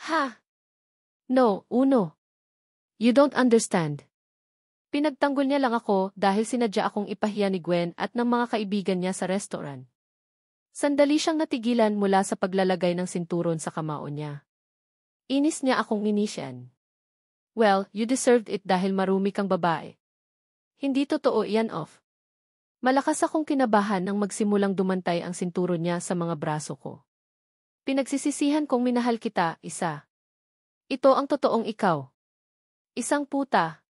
Ha? No, Uno. You don't understand. Pinagtanggol niya lang ako dahil sinadya akong ipahiya ni Gwen at ng mga kaibigan niya sa restaurant. Sandali siyang natigilan mula sa paglalagay ng sinturon sa kamao niya. Inis niya akong inisyan. Well, you deserved it dahil marumi kang babae. Hindi totoo yan off. Malakas akong kinabahan nang magsimulang dumantay ang sinturon niya sa mga braso ko. Pinagsisisihan kong minahal kita, isa. Ito ang totoong ikaw. Isang puta.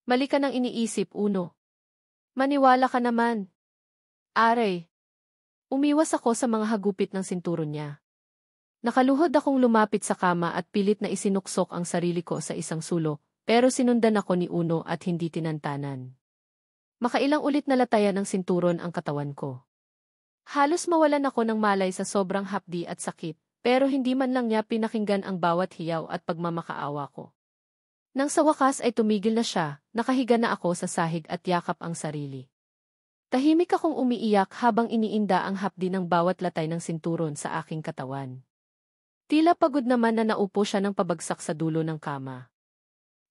Mali ka nang iniisip, Uno. Maniwala ka naman. Aray. Umiwas ako sa mga hagupit ng sinturon niya. Nakaluhod akong lumapit sa kama at pilit na isinuksok ang sarili ko sa isang sulok, pero sinundan ako ni Uno at hindi tinantanan. Makailang ulit na latayan ng sinturon ang katawan ko. Halos mawalan ako ng malay sa sobrang hapdi at sakit, pero hindi man lang niya pinakinggan ang bawat hiyaw at pagmamakaawa ko. Nang sa wakas ay tumigil na siya, nakahiga na ako sa sahig at yakap ang sarili. Tahimik akong umiiyak habang iniinda ang hapdi ng bawat latay ng sinturon sa aking katawan. Tila pagod naman na naupo siya ng pabagsak sa dulo ng kama.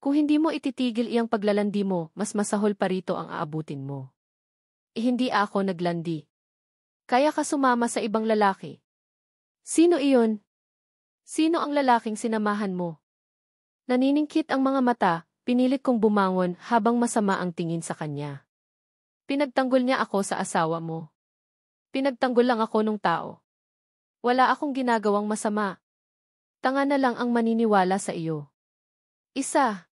Kung hindi mo ititigil iyang paglalandi mo, mas masahol pa rito ang aabutin mo. Hindi ako naglandi. Kaya ka sumama sa ibang lalaki. Sino iyon? Sino ang lalaking sinamahan mo? Naniningkit ang mga mata, pinilit kong bumangon habang masama ang tingin sa kanya. Pinagtanggol niya ako sa asawa mo. Pinagtanggol lang ako nung tao. Wala akong ginagawang masama. Tanga na lang ang maniniwala sa iyo. Isa.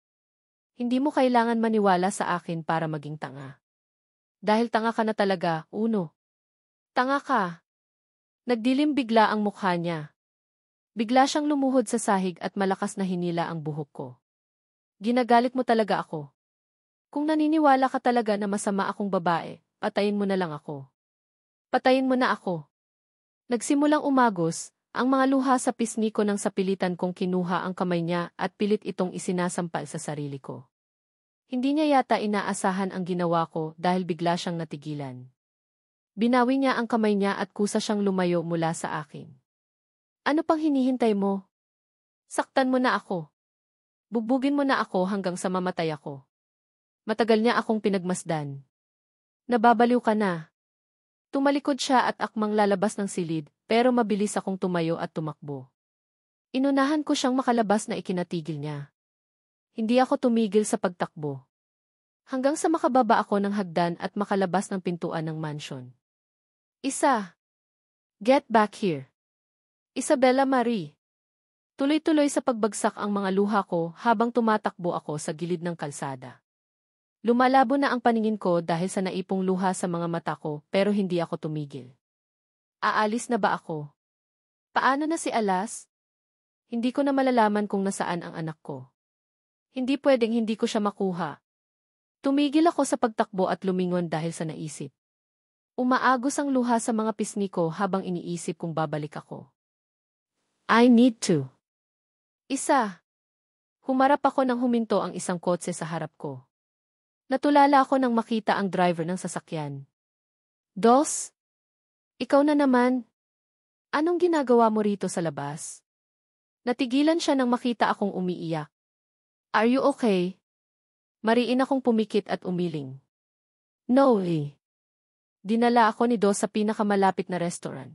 Hindi mo kailangan maniwala sa akin para maging tanga. Dahil tanga ka na talaga, Uno. Tanga ka. Nagdilim bigla ang mukha niya. Bigla siyang lumuhod sa sahig at malakas na hinila ang buhok ko. Ginagalit mo talaga ako. Kung naniniwala ka talaga na masama akong babae, patayin mo na lang ako. Patayin mo na ako. Nagsimulang umagos, ang mga luha sa pisngi ko nang sapilitan kong kinuha ang kamay niya at pilit itong isinasampal sa sarili ko. Hindi niya yata inaasahan ang ginawa ko dahil bigla siyang natigilan. Binawi niya ang kamay niya at kusa siyang lumayo mula sa akin. Ano pang hinihintay mo? Saktan mo na ako. Bugbugin mo na ako hanggang sa mamatay ako. Matagal niya akong pinagmasdan. Nababaliw ka na. Tumalikod siya at akmang lalabas ng silid, pero mabilis akong tumayo at tumakbo. Inunahan ko siyang makalabas na ikinatigil niya. Hindi ako tumigil sa pagtakbo. Hanggang sa makababa ako ng hagdan at makalabas ng pintuan ng mansyon. Isa. Get back here. Isabella Marie. Tuloy-tuloy sa pagbagsak ang mga luha ko habang tumatakbo ako sa gilid ng kalsada. Lumalabo na ang paningin ko dahil sa naipong luha sa mga mata ko pero hindi ako tumigil. Aalis na ba ako? Paano na si Alas? Hindi ko na malalaman kung nasaan ang anak ko. Hindi pwedeng hindi ko siya makuha. Tumigil ako sa pagtakbo at lumingon dahil sa naisip. Umaagos ang luha sa mga pisngi ko habang iniisip kung babalik ako. I need to. Isa. Humarap ako nang huminto ang isang kotse sa harap ko. Natulala ako nang makita ang driver ng sasakyan. Dos? Ikaw na naman. Anong ginagawa mo rito sa labas? Natigilan siya nang makita akong umiiyak. Are you okay? Mariin akong pumikit at umiling. No, Dinala ako ni Dos sa pinakamalapit na restaurant.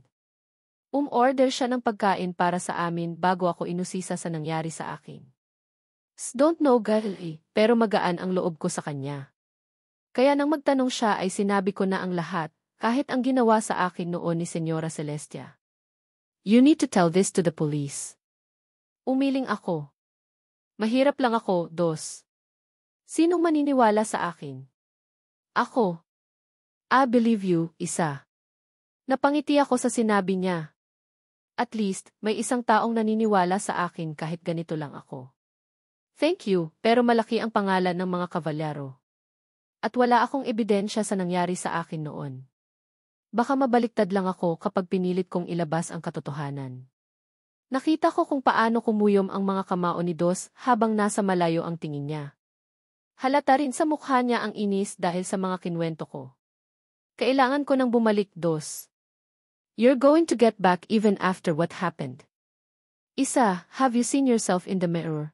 Order siya ng pagkain para sa amin bago ako inusisa sa nangyari sa akin. Don't know girl pero magaan ang loob ko sa kanya. Kaya nang magtanong siya ay sinabi ko na ang lahat, kahit ang ginawa sa akin noon ni Senyora Celestia. You need to tell this to the police. Umiling ako. Mahirap lang ako, Dos. Sinong maniniwala sa akin? Ako. I believe you, isa. Napangiti ako sa sinabi niya. At least, may isang taong naniniwala sa akin kahit ganito lang ako. Thank you, pero malaki ang pangalan ng mga kavalyero. At wala akong ebidensya sa nangyari sa akin noon. Baka mabaliktad lang ako kapag pinilit kong ilabas ang katotohanan. Nakita ko kung paano kumuyom ang mga kamao ni Dos habang nasa malayo ang tingin niya. Halata rin sa mukha niya ang inis dahil sa mga kinwento ko. Kailangan ko nang bumalik, Dos. You're going to get back even after what happened. Isa, have you seen yourself in the mirror?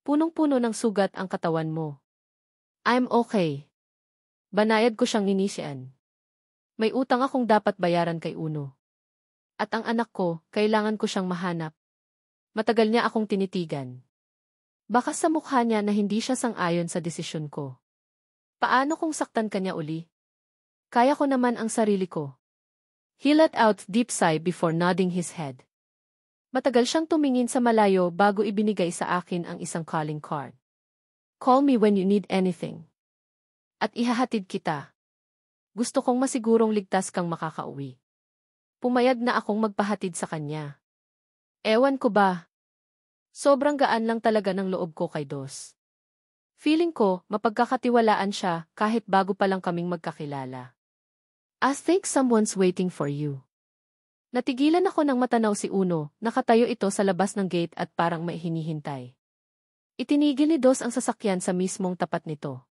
Punong-puno ng sugat ang katawan mo. I'm okay. Banayad ko siyang inisyan. May utang akong dapat bayaran kay Uno. At ang anak ko, kailangan ko siyang mahanap. Matagal niya akong tinitigan. Baka sa mukha niya na hindi siya sang-ayon sa desisyon ko. Paano kung saktan ka niya uli? Kaya ko naman ang sarili ko. He let out deep sigh before nodding his head. Matagal siyang tumingin sa malayo bago ibinigay sa akin ang isang calling card. Call me when you need anything. At ihahatid kita. Gusto kong masigurong ligtas kang makakauwi. Pumayag na akong magpahatid sa kanya. Ewan ko ba? Sobrang gaan lang talaga ng loob ko kay Dos. Feeling ko, mapagkakatiwalaan siya kahit bago pa lang kaming magkakilala. I think someone's waiting for you. Natigilan ako nang matanaw si Uno, nakatayo ito sa labas ng gate at parang may hinihintay. Itinigil ni Dos ang sasakyan sa mismong tapat nito.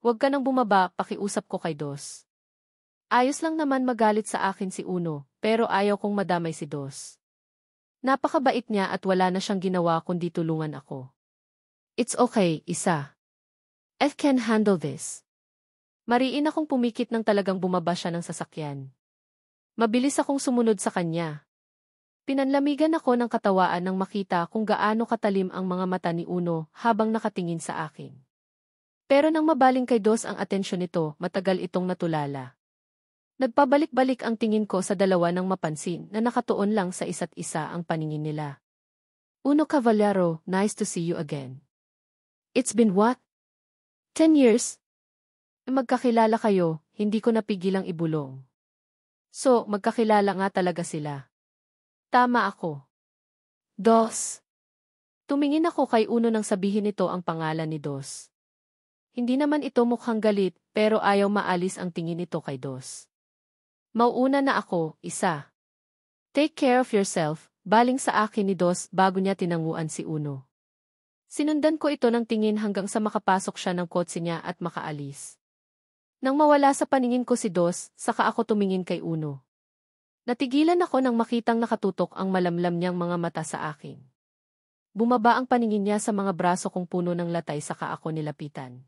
Huwag ka nang bumaba, pakiusap ko kay Dos. Ayos lang naman magalit sa akin si Uno, pero ayaw kong madamay si Dos. Napakabait niya at wala na siyang ginawa kundi tulungan ako. It's okay, isa. I can handle this. Mariin akong pumikit nang talagang bumaba siya ng sasakyan. Mabilis akong sumunod sa kanya. Pinanlamigan ako ng katawaan nang makita kung gaano katalim ang mga mata ni Uno habang nakatingin sa akin. Pero nang mabaling kay Dos ang atensyon nito, matagal itong natulala. Nagpabalik-balik ang tingin ko sa dalawa nang mapansin na nakatuon lang sa isa't isa ang paningin nila. Uno Cavallero, nice to see you again. It's been what? 10 years? Magkakilala kayo, hindi ko napigilang ibulong. So, magkakilala nga talaga sila. Tama ako. Dos. Tumingin ako kay Uno nang sabihin nito ang pangalan ni Dos. Hindi naman ito mukhang galit, pero ayaw maalis ang tingin nito kay Dos. Mauuna na ako, isa. Take care of yourself, baling sa akin ni Dos bago niya tinanguan si Uno. Sinundan ko ito ng tingin hanggang sa makapasok siya ng kotse niya at makaalis. Nang mawala sa paningin ko si Dos, saka ako tumingin kay Uno. Natigilan ako nang makitang nakatutok ang malamlam niyang mga mata sa akin. Bumaba ang paningin niya sa mga braso kong puno ng latay saka ako nilapitan.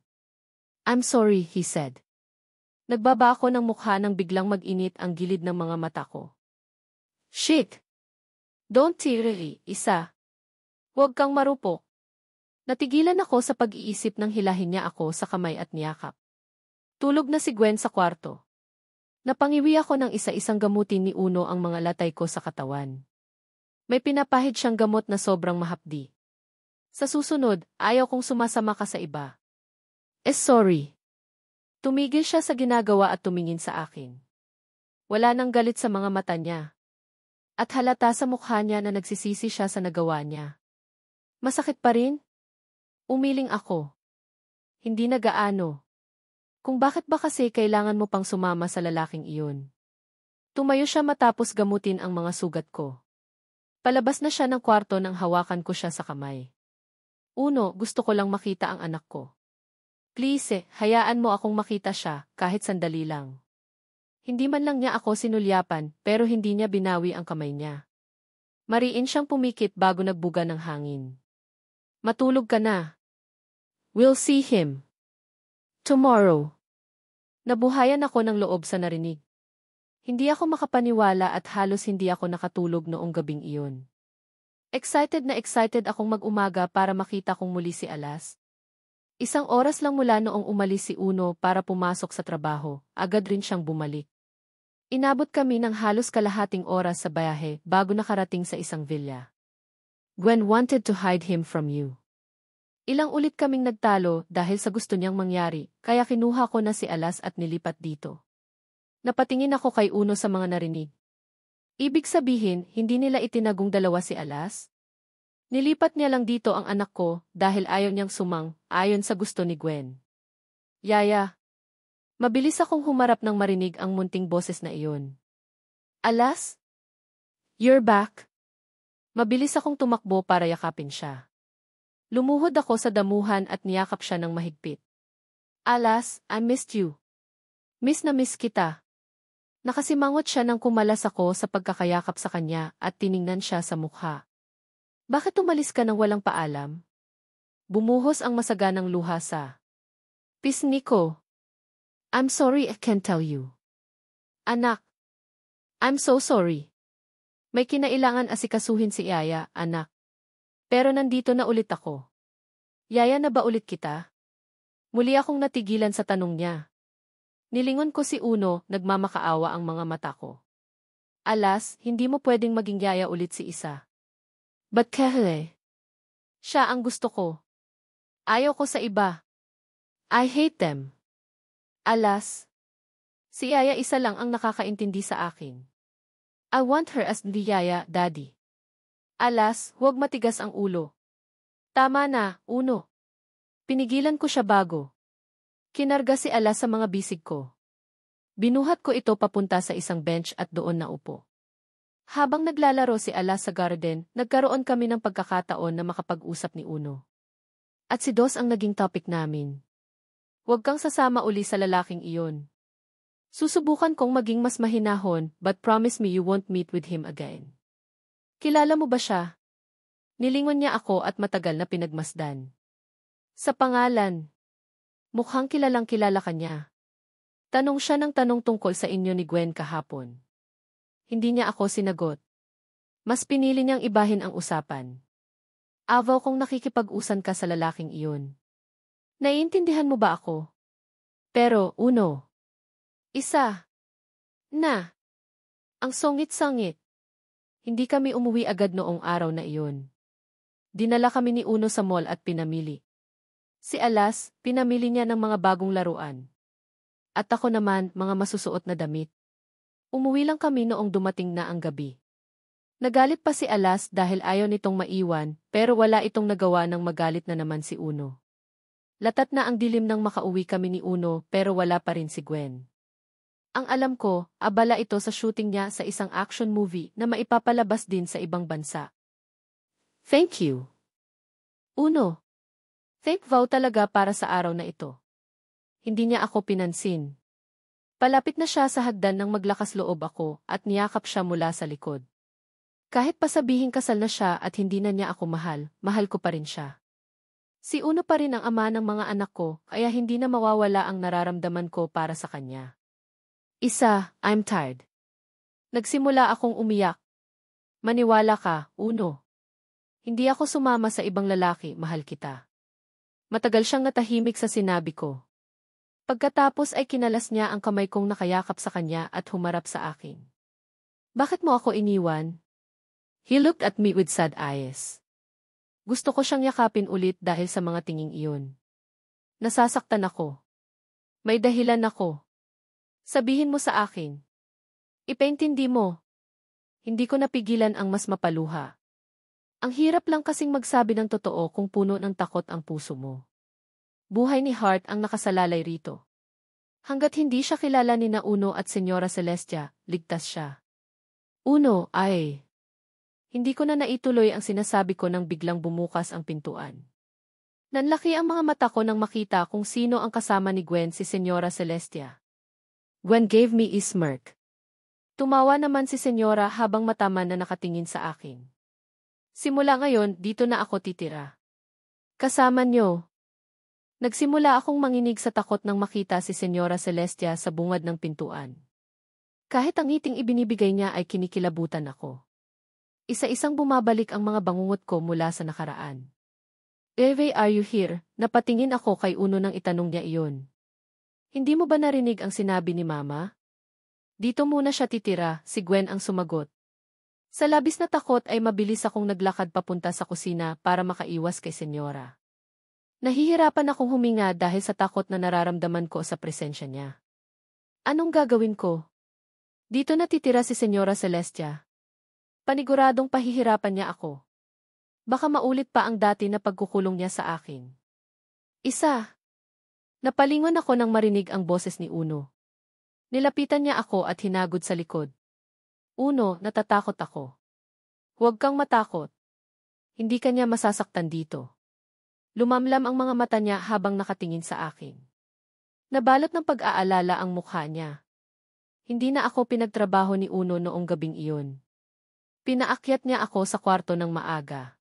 I'm sorry, he said. Nagbaba ako ng mukha nang biglang mag-init ang gilid ng mga mata ko. Shit! Don't tear, isa. Huwag kang marupok. Natigilan ako sa pag-iisip nang hilahin niya ako sa kamay at niyakap. Tulog na si Gwen sa kwarto. Napangiwi ako ng isa-isang gamutin ni Uno ang mga latay ko sa katawan. May pinapahid siyang gamot na sobrang mahapdi. Sa susunod, ayaw kong sumasama ka sa iba. Sorry. Tumigil siya sa ginagawa at tumingin sa akin. Wala nang galit sa mga mata niya. At halata sa mukha niya na nagsisisi siya sa nagawa niya. Masakit pa rin? Umiling ako. Hindi na gaano. Kung bakit ba kasi kailangan mo pang sumama sa lalaking iyon? Tumayo siya matapos gamutin ang mga sugat ko. Palabas na siya ng kwarto nang hawakan ko siya sa kamay. Uno, gusto ko lang makita ang anak ko. Please, hayaan mo akong makita siya, kahit sandali lang. Hindi man lang niya ako sinulyapan, pero hindi niya binawi ang kamay niya. Mariin siyang pumikit bago nagbuga ng hangin. Matulog ka na. We'll see him tomorrow. Nabuhayan ako ng loob sa narinig. Hindi ako makapaniwala at halos hindi ako nakatulog noong gabing iyon. Excited na excited akong mag-umaga para makita kong muli si Alas. Isang oras lang mula noong umalis si Uno para pumasok sa trabaho, agad rin siyang bumalik. Inabot kami ng halos kalahating oras sa bayahe bago nakarating sa isang villa. Gwen wanted to hide him from you. Ilang ulit kaming nagtalo dahil sa gusto niyang mangyari, kaya kinuha ko na si Alas at nilipat dito. Napatingin ako kay Uno sa mga narinig. Ibig sabihin, hindi nila itinagong dalawa si Alas? Nilipat niya lang dito ang anak ko dahil ayaw niyang sumang, ayon sa gusto ni Gwen. Yaya. Mabilis akong humarap nang marinig ang munting boses na iyon. Alas? You're back? Mabilis akong tumakbo para yakapin siya. Lumuhod ako sa damuhan at niyakap siya ng mahigpit. Alas, I missed you. Miss na miss kita. Nakasimangot siya nang kumalas ako sa pagkakayakap sa kanya at tiningnan siya sa mukha. Bakit umalis ka nang walang paalam? Bumuhos ang masaganang luha sa pisngi ko. I'm sorry, I can't tell you. Anak. I'm so sorry. May kinailangan asikasuhin si Yaya, anak. Pero nandito na ulit ako. Yaya na ba ulit kita? Muli akong natigilan sa tanong niya. Nilingon ko si Uno, nagmamakaawa ang mga mata ko. Alas, hindi mo pwedeng maging yaya ulit si Isa. But Kehle? Siya ang gusto ko. Ayaw ko sa iba. I hate them. Alas, si Yaya Isa lang ang nakakaintindi sa akin. I want her as the Yaya, Daddy. Alas, huwag matigas ang ulo. Tama na, Uno. Pinigilan ko siya bago. Kinarga si Alas sa mga bisig ko. Binuhat ko ito papunta sa isang bench at doon naupo. Habang naglalaro si Alas sa garden, nagkaroon kami ng pagkakataon na makapag-usap ni Uno. At si Dos ang naging topic namin. Huwag kang sasama uli sa lalaking iyon. Susubukan kong maging mas mahinahon, but promise me you won't meet with him again. Kilala mo ba siya? Nilingon niya ako at matagal na pinagmasdan. Sa pangalan. Mukhang kilalang kilala ka niya. Tanong siya ng tanong tungkol sa inyo ni Gwen kahapon. Hindi niya ako sinagot. Mas pinili niyang ibahin ang usapan. Avaw kong nakikipag-usan ka sa lalaking iyon. Naiintindihan mo ba ako? Pero, Uno. Isa. Na. Ang songit-sangit. Hindi kami umuwi agad noong araw na iyon. Dinala kami ni Uno sa mall at pinamili. Si Alas, pinamili niya ng mga bagong laruan. At ako naman, mga masusuot na damit. Umuwi lang kami noong dumating na ang gabi. Nagalit pa si Alas dahil ayaw nitong maiwan, pero wala itong nagawa nang magalit na naman si Uno. Latat na ang dilim nang makauwi kami ni Uno pero wala pa rin si Gwen. Ang alam ko, abala ito sa shooting niya sa isang action movie na maipapalabas din sa ibang bansa. Thank you. Uno. Thank vow talaga para sa araw na ito. Hindi niya ako pinansin. Palapit na siya sa hagdan nang maglakas loob ako at niyakap siya mula sa likod. Kahit pa sabihing kasal na siya at hindi na niya ako mahal, mahal ko pa rin siya. Si Uno pa rin ang ama ng mga anak ko kaya hindi na mawawala ang nararamdaman ko para sa kanya. Isa, I'm tired. Nagsimula akong umiyak. Maniwala ka, Uno. Hindi ako sumama sa ibang lalaki, mahal kita. Matagal siyang natahimik sa sinabi ko. Pagkatapos ay kinalas niya ang kamay kong nakayakap sa kanya at humarap sa akin. Bakit mo ako iniwan? He looked at me with sad eyes. Gusto ko siyang yakapin ulit dahil sa mga tinging iyon. Nasasaktan ako. May dahilan ako. Sabihin mo sa akin. Ipaintindi mo. Hindi ko napigilan ang mas mapaluha. Ang hirap lang kasing magsabi ng totoo kung puno ng takot ang puso mo. Buhay ni Hart ang nakasalalay rito. Hanggat hindi siya kilala ni na Uno at Senyora Celestia, ligtas siya. Uno, ay. Hindi ko na naituloy ang sinasabi ko nang biglang bumukas ang pintuan. Nanlaki ang mga mata ko nang makita kung sino ang kasama ni Gwen, si Senyora Celestia. Gwen gave me a smirk. Tumawa naman si Senyora habang mataman na nakatingin sa akin. Simula ngayon, dito na ako titira. Kasama niyo. Nagsimula akong manginig sa takot nang makita si Senyora Celestia sa bungad ng pintuan. Kahit ang ngiting ibinibigay niya ay kinikilabutan ako. Isa-isang bumabalik ang mga bangungot ko mula sa nakaraan. "Eve, are you here?" Napatingin ako kay Uno nang itanong niya iyon. "Hindi mo ba narinig ang sinabi ni Mama?" "Dito muna siya titira," si Gwen ang sumagot. Sa labis na takot ay mabilis akong naglakad papunta sa kusina para makaiwas kay Senyora. Nahihirapan akong huminga dahil sa takot na nararamdaman ko sa presensya niya. Anong gagawin ko? Dito natitira si Senyora Celestia. Paniguradong pahihirapan niya ako. Baka maulit pa ang dati na pagkukulong niya sa akin. Napalingon ako nang marinig ang boses ni Uno. Nilapitan niya ako at hinagod sa likod. "Uno, natatakot ako." "Huwag kang matakot. Hindi ka niya masasaktan dito." Lumamlam ang mga mata niya habang nakatingin sa akin. Nabalot ng pag-aalala ang mukha niya. Hindi na ako pinagtrabaho ni Uno noong gabing iyon. Pinaakyat niya ako sa kwarto ng maaga.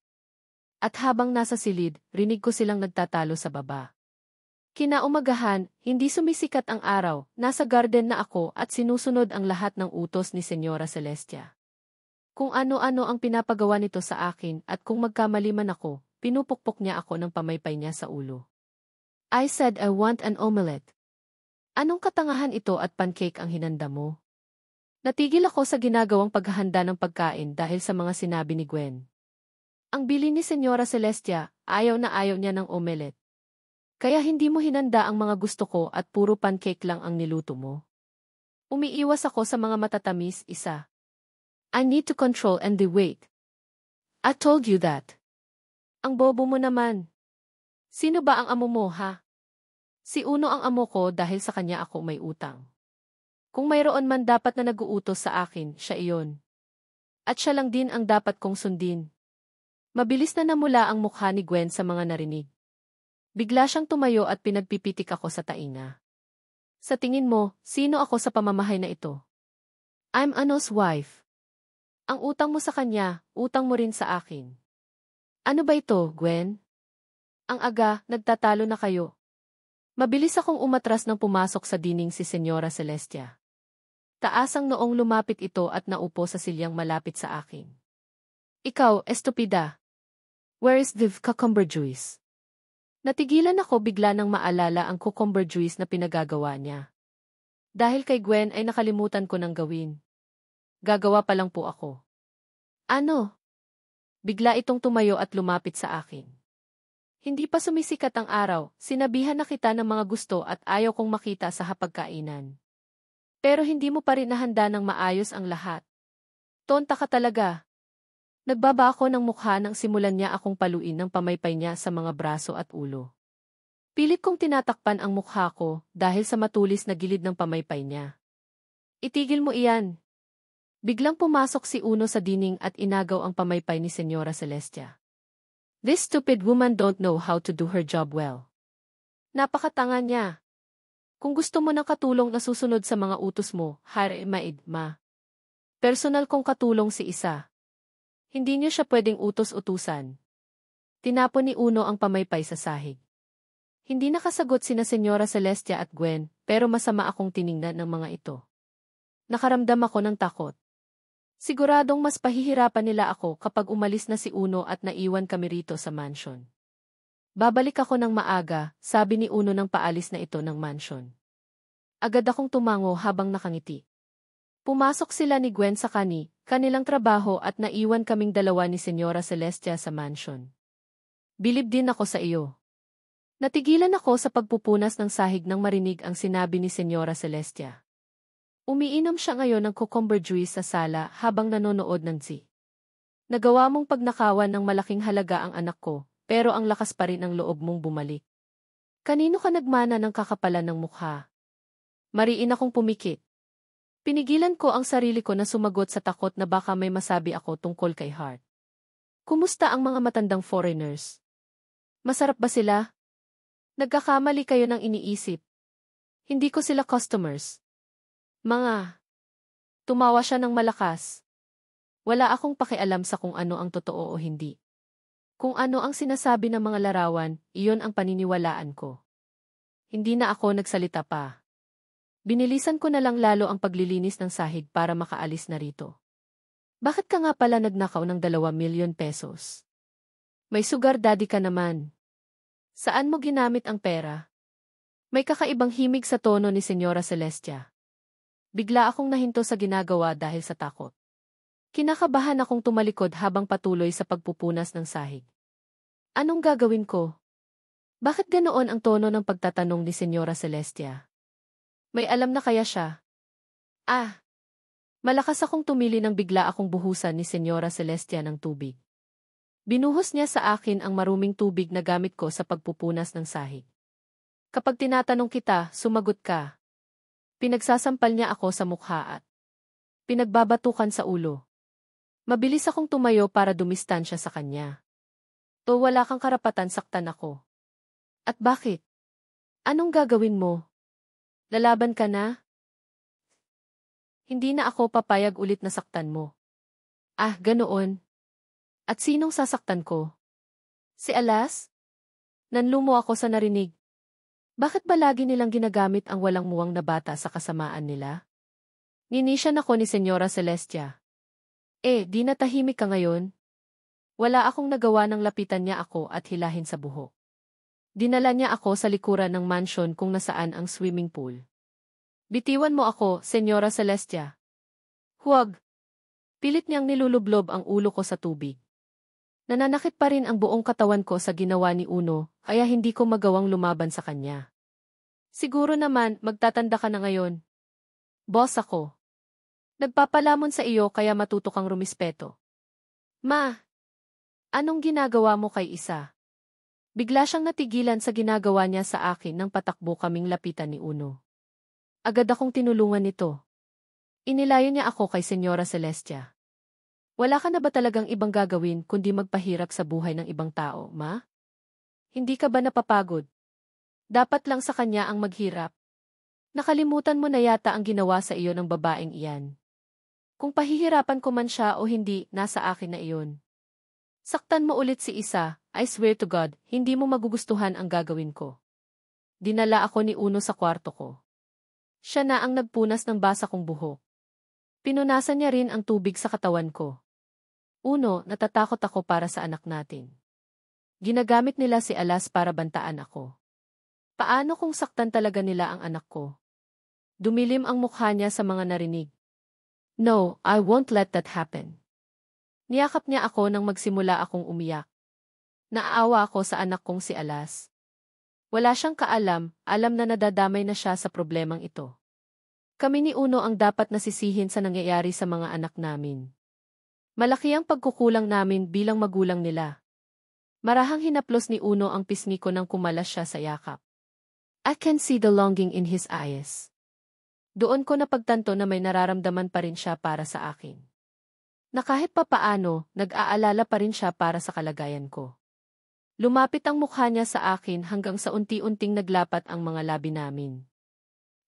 At habang nasa silid, rinig ko silang nagtatalo sa baba. Kinaumagahan, hindi sumisikat ang araw, nasa garden na ako at sinusunod ang lahat ng utos ni Senyora Celestia. Kung ano-ano ang pinapagawa nito sa akin at kung magkamali man ako, pinupukpok niya ako ng pamaypay niya sa ulo. "I said I want an omelette." Anong katangahan ito at pancake ang hinanda mo? Natigil ako sa ginagawang paghahanda ng pagkain dahil sa mga sinabi ni Gwen. Ang bili ni Senyora Celestia, ayaw na ayaw niya ng omelette. Kaya hindi mo hinanda ang mga gusto ko at puro pancake lang ang niluto mo. Umiiwas ako sa mga matatamis, isa. "I need to control and the weight. I told you that." Ang bobo mo naman. Sino ba ang amo mo, ha? Si Uno ang amo ko dahil sa kanya ako may utang. Kung mayroon man dapat na nag-uutos sa akin, siya iyon. At siya lang din ang dapat kong sundin. Mabilis na namula ang mukha ni Gwen sa mga narinig. Bigla siyang tumayo at pinagpipitik ako sa tainga. "Sa tingin mo, sino ako sa pamamahay na ito?" "I'm Ano's wife." Ang utang mo sa kanya, utang mo rin sa akin. Ano ba ito, Gwen? Ang aga, nagtatalo na kayo. Mabilis akong umatras nang pumasok sa dining si Senyora Celestia. Taas ang noong lumapit ito at naupo sa silyang malapit sa akin. "Ikaw, estupida. Where is the cucumber juice?" Natigilan ako bigla nang maalala ang cucumber juice na pinagagawa niya. Dahil kay Gwen ay nakalimutan ko nang gawin. Gagawa pa lang po ako. "Ano?" Bigla itong tumayo at lumapit sa akin. "Hindi pa sumisikat ang araw, sinabihan na kita ng mga gusto at ayaw kong makita sa hapagkainan. Pero hindi mo pa rin nahanda ng maayos ang lahat. Tonta ka talaga." Nagbaba ako ng mukha nang simulan niya akong paluin ng pamaypay niya sa mga braso at ulo. Pilit kong tinatakpan ang mukha ko dahil sa matulis na gilid ng pamaypay niya. "Itigil mo iyan." Biglang pumasok si Uno sa dining at inagaw ang pamaypay ni Senyora Celestia. "This stupid woman don't know how to do her job well." Napakatanga niya. Kung gusto mo ng katulong na susunod sa mga utos mo, hire maid, ma. Personal kong katulong si isa. Hindi niyo siya pwedeng utos-utusan. Tinapon ni Uno ang pamaypay sa sahig. Hindi nakasagot sina Senyora Celestia at Gwen, pero masama akong tiningnan ng mga ito. Nakaramdam ako ng takot. Siguradong mas pahihirapan nila ako kapag umalis na si Uno at naiwan kami rito sa mansion. "Babalik ako ng maaga," sabi ni Uno nang paalis na ito ng mansion. Agad akong tumango habang nakangiti. Pumasok sila ni Gwen sa kanilang trabaho at naiwan kaming dalawa ni Senyora Celestia sa mansion. "Bilib din ako sa iyo." Natigilan ako sa pagpupunas ng sahig nang marinig ang sinabi ni Senyora Celestia. Umiinom siya ngayon ng cucumber juice sa sala habang nanonood ng TV. "Nagawa mong pagnakawan ng malaking halaga ang anak ko, pero ang lakas pa rin ang loob mong bumalik. Kanino ka nagmana ng kakapalan ng mukha?" Mariin akong pumikit. Pinigilan ko ang sarili ko na sumagot sa takot na baka may masabi ako tungkol kay Hart. "Kumusta ang mga matandang foreigners? Masarap ba sila?" "Nagkakamali kayo ng iniisip. Hindi ko sila customers. Mga..." Tumawa siya ng malakas. Wala akong pakialam sa kung ano ang totoo o hindi. Kung ano ang sinasabi ng mga larawan, iyon ang paniniwalaan ko. hindi na ako nagsalita pa. Binilisan ko na lang lalo ang paglilinis ng sahig para makaalis na rito. Bakit ka nga pala nagnakaw ng 2 milyon pesos? May sugar daddy ka naman. Saan mo ginamit ang pera? May kakaibang himig sa tono ni Senyora Celestia. Bigla akong nahinto sa ginagawa dahil sa takot. Kinakabahan akong tumalikod habang patuloy sa pagpupunas ng sahig. Anong gagawin ko? Bakit ganoon ang tono ng pagtatanong ni Senyora Celestia? May alam na kaya siya? Ah! Malakas akong tumili nang bigla akong buhusan ni Senyora Celestia ng tubig. Binuhos niya sa akin ang maruming tubig na gamit ko sa pagpupunas ng sahig. Kapag tinatanong kita, sumagot ka. Pinagsasampal niya ako sa mukha at pinagbabatukan sa ulo. Mabilis akong tumayo para dumistansya sa kanya. To wala kang karapatan saktan ako. At bakit? Anong gagawin mo? Lalaban ka na? Hindi na ako papayag ulit na saktan mo. Ah, ganoon. At sinong sasaktan ko? Si Alas? Nanlumo ako sa narinig. Bakit ba lagi nilang ginagamit ang walang muwang na bata sa kasamaan nila? Ninisyan ako ni Senyora Celestia. Di natahimik ka ngayon? Wala akong nagawa nang lapitan niya ako at hilahin sa buhok. Dinala niya ako sa likuran ng mansion kung nasaan ang swimming pool. Bitiwan mo ako, Senyora Celestia. Huwag. Pilit niyang nilulublob ang ulo ko sa tubig. Nananakit pa rin ang buong katawan ko sa ginawa ni Uno, kaya hindi ko magawang lumaban sa kanya. Siguro naman, magtatanda ka na ngayon. Boss ako. Nagpapalamon sa iyo kaya matuto kang rumispeto. Ma! Anong ginagawa mo kay Isa? Bigla siyang natigilan sa ginagawa niya sa akin nang patakbo kaming lapitan ni Uno. Agad akong tinulungan nito. Inilayo niya ako kay Senyora Celestia. Wala ka na ba talagang ibang gagawin kundi magpahirap sa buhay ng ibang tao, ma? Hindi ka ba napapagod? Dapat lang sa kanya ang maghirap. Nakalimutan mo na yata ang ginawa sa iyo ng babaeng iyan. Kung pahihirapan ko man siya o hindi, nasa akin na iyon. Saktan mo ulit si Isa, I swear to God, hindi mo magugustuhan ang gagawin ko. Dinala ako ni Uno sa kwarto ko. Siya na ang nagpunas ng basa kong buhok. Pinunasan niya rin ang tubig sa katawan ko. Uno, natatakot ako para sa anak natin. Ginagamit nila si Alas para bantaan ako. Paano kung saktan talaga nila ang anak ko? Dumilim ang mukha niya sa mga narinig. No, I won't let that happen. Niyakap niya ako nang magsimula akong umiyak. Naaawa ako sa anak kong si Alas. Wala siyang kaalam, alam na nadadamay na siya sa problemang ito. Kami ni Uno ang dapat nasisihin sa nangyayari sa mga anak namin. Malaki ang pagkukulang namin bilang magulang nila. Marahang hinaplos ni Uno ang pisngi ko nang kumalas siya sa yakap. I can see the longing in his eyes. Doon ko napagtanto na may nararamdaman pa rin siya para sa akin. Na kahit papaano, nag-aalala pa rin siya para sa kalagayan ko. Lumapit ang mukha niya sa akin hanggang sa unti-unting naglapat ang mga labi namin.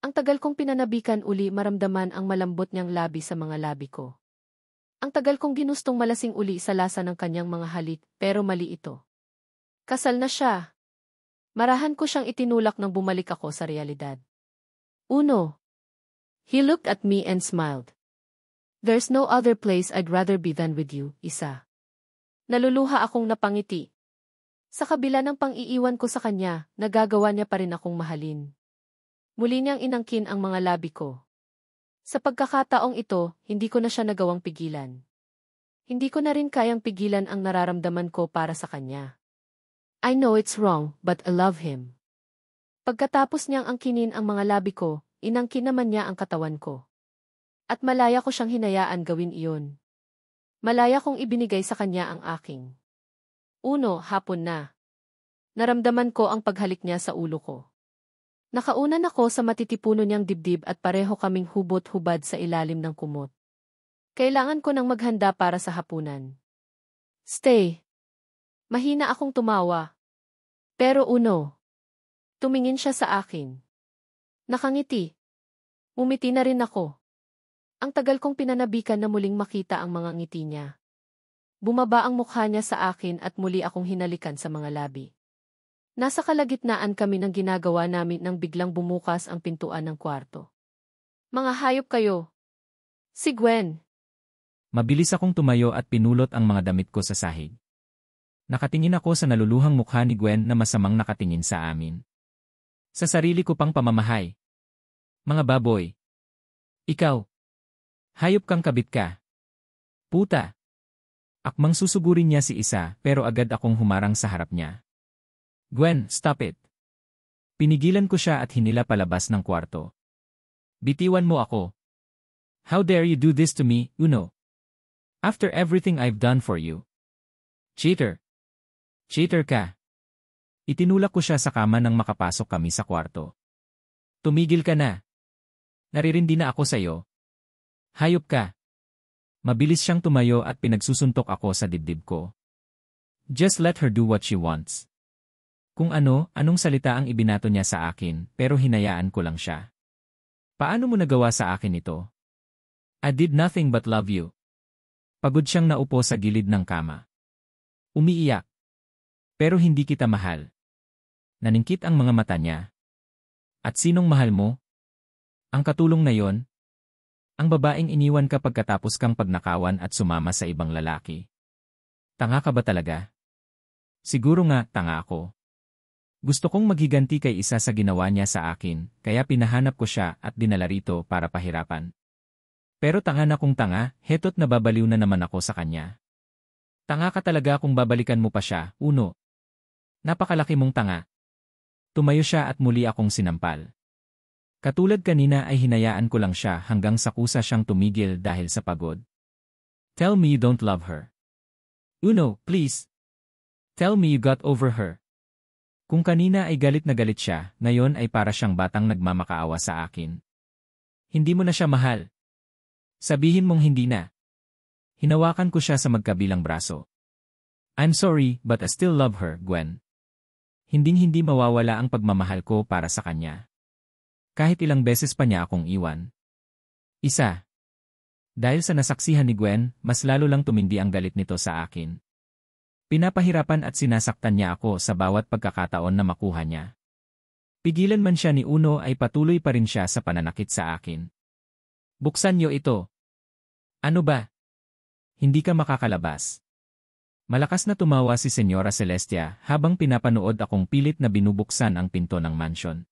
Ang tagal kong pinanabikan uli maramdaman ang malambot niyang labi sa mga labi ko. Ang tagal kong ginustong malasing uli sa lasa ng kanyang mga halik, pero mali ito. Kasal na siya. Marahan ko siyang itinulak nang bumalik ako sa realidad. Uno. He looked at me and smiled. There's no other place I'd rather be than with you, Isa. Naluluha akong napangiti. Sa kabila ng pang-iiwan ko sa kanya, nagagawa niya pa rin akong mahalin. Muli niyang inangkin ang mga labi ko. Sa pagkakataong ito, hindi ko na siya nagawang pigilan. Hindi ko na rin kayang pigilan ang nararamdaman ko para sa kanya. I know it's wrong, but I love him. Pagkatapos niyang angkinin ang mga labi ko, inangkin naman niya ang katawan ko. At malaya ko siyang hinayaan gawin iyon. Malaya kong ibinigay sa kanya ang aking. Uno, hapon na. Naramdaman ko ang paghalik niya sa ulo ko. Nakaunan ako sa matitipuno niyang dibdib at pareho kaming hubot-hubad sa ilalim ng kumot. Kailangan ko nang maghanda para sa hapunan. Stay. Mahina akong tumawa. Pero Uno. Tumingin siya sa akin. Nakangiti. Umiti na rin ako. Ang tagal kong pinanabikan na muling makita ang mga ngiti niya. Bumaba ang mukha niya sa akin at muli akong hinalikan sa mga labi. Nasa kalagitnaan kami ng ginagawa namin nang biglang bumukas ang pintuan ng kwarto. Mga hayop kayo. Si Gwen. Mabilis akong tumayo at pinulot ang mga damit ko sa sahig. Nakatingin ako sa naluluhang mukha ni Gwen na masamang nakatingin sa amin. Sa sarili ko pang pamamahay. Mga baboy. Ikaw. Hayop kang kabit ka. Puta. Akmang susugurin niya si isa pero agad akong humarang sa harap niya. Gwen, stop it. Pinigilan ko siya at hinila palabas ng kwarto. Bitiwan mo ako. How dare you do this to me, Uno? After everything I've done for you. Cheater. Cheater ka. Itinulak ko siya sa kama nang makapasok kami sa kwarto. Tumigil ka na. Naririndi na ako sa'yo. Hayop ka. Mabilis siyang tumayo at pinagsusuntok ako sa dibdib ko. Just let her do what she wants. Kung anong salita ang ibinato niya sa akin, pero hinayaan ko lang siya. Paano mo nagawa sa akin ito? I did nothing but love you. Pagod siyang naupo sa gilid ng kama. Umiiyak. Pero hindi kita mahal. Naningkit ang mga mata niya. At sinong mahal mo? Ang katulong na yon? Ang babaeng iniwan ka pagkatapos kang pagnakawan at sumama sa ibang lalaki. Tanga ka ba talaga? Siguro nga, tanga ako. Gusto kong maghiganti kay isa sa ginawa niya sa akin, kaya pinahanap ko siya at dinala rito para pahirapan. Pero tanga na kung tanga, heto't nababaliw na naman ako sa kanya. Tanga ka talaga kung babalikan mo pa siya, Uno. Napakalaki mong tanga. Tumayo siya at muli akong sinampal. Katulad kanina ay hinayaan ko lang siya hanggang sa kusa siyang tumigil dahil sa pagod. Tell me you don't love her. Uno, please. Tell me you got over her. Kung kanina ay galit na galit siya, ngayon ay para siyang batang nagmamakaawa sa akin. Hindi mo na siya mahal. Sabihin mong hindi na. Hinawakan ko siya sa magkabilang braso. I'm sorry, but I still love her, Gwen. Hinding-hindi mawawala ang pagmamahal ko para sa kanya. Kahit ilang beses pa niya akong iwan. Isa. Dahil sa nasaksihan ni Gwen, mas lalo lang tumindi ang galit nito sa akin. Pinapahirapan at sinasaktan niya ako sa bawat pagkakataon na makuha niya. Pigilan man siya ni Uno ay patuloy pa rin siya sa pananakit sa akin. Buksan niyo ito. Ano ba? Hindi ka makakalabas. Malakas na tumawa si Senyora Celestia habang pinapanood akong pilit na binubuksan ang pinto ng mansyon.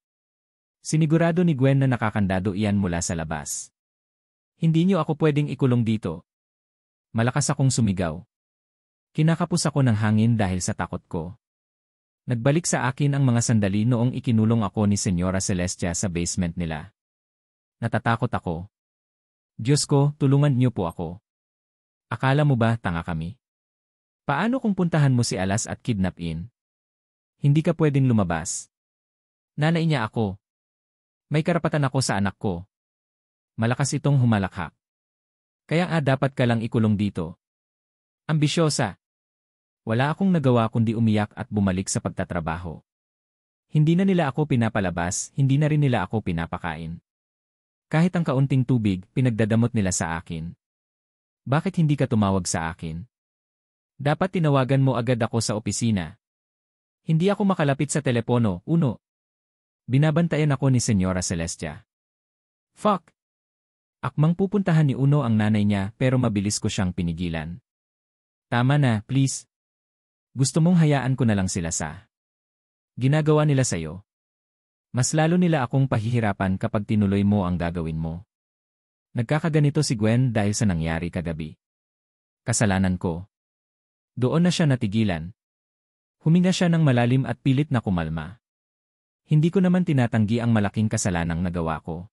Sinigurado ni Gwen na nakakandado iyan mula sa labas. Hindi niyo ako pwedeng ikulong dito. Malakas akong sumigaw. Kinakapos ako ng hangin dahil sa takot ko. Nagbalik sa akin ang mga sandali noong ikinulong ako ni Senyora Celestia sa basement nila. Natatakot ako. Diyos ko, tulungan niyo po ako. Akala mo ba tanga kami? Paano kung puntahan mo si Alas at kidnapin? Hindi ka pwedeng lumabas. Nanay niya ako. May karapatan ako sa anak ko. Malakas itong humalakhak. Kaya dapat ka lang ikulong dito. Ambisyosa. Wala akong nagawa kundi umiyak at bumalik sa pagtatrabaho. Hindi na nila ako pinapalabas, hindi na rin nila ako pinapakain. Kahit ang kaunting tubig, pinagdadamot nila sa akin. Bakit hindi ka tumawag sa akin? Dapat tinawagan mo agad ako sa opisina. Hindi ako makalapit sa telepono, Uno. Binabantayan ako ni Senyora Celestia. Fuck! Akmang pupuntahan ni Uno ang nanay niya pero mabilis ko siyang pinigilan. Tama na, please. Gusto mong hayaan ko na lang sila sa ginagawa nila sa'yo. Mas lalo nila akong pahihirapan kapag tinuloy mo ang gagawin mo. Nagkakaganito si Gwen dahil sa nangyari kagabi. Kasalanan ko. Doon na siya natigilan. Huminga siya ng malalim at pilit na kumalma. Hindi ko naman tinatanggi ang malaking kasalanang nagawa ko.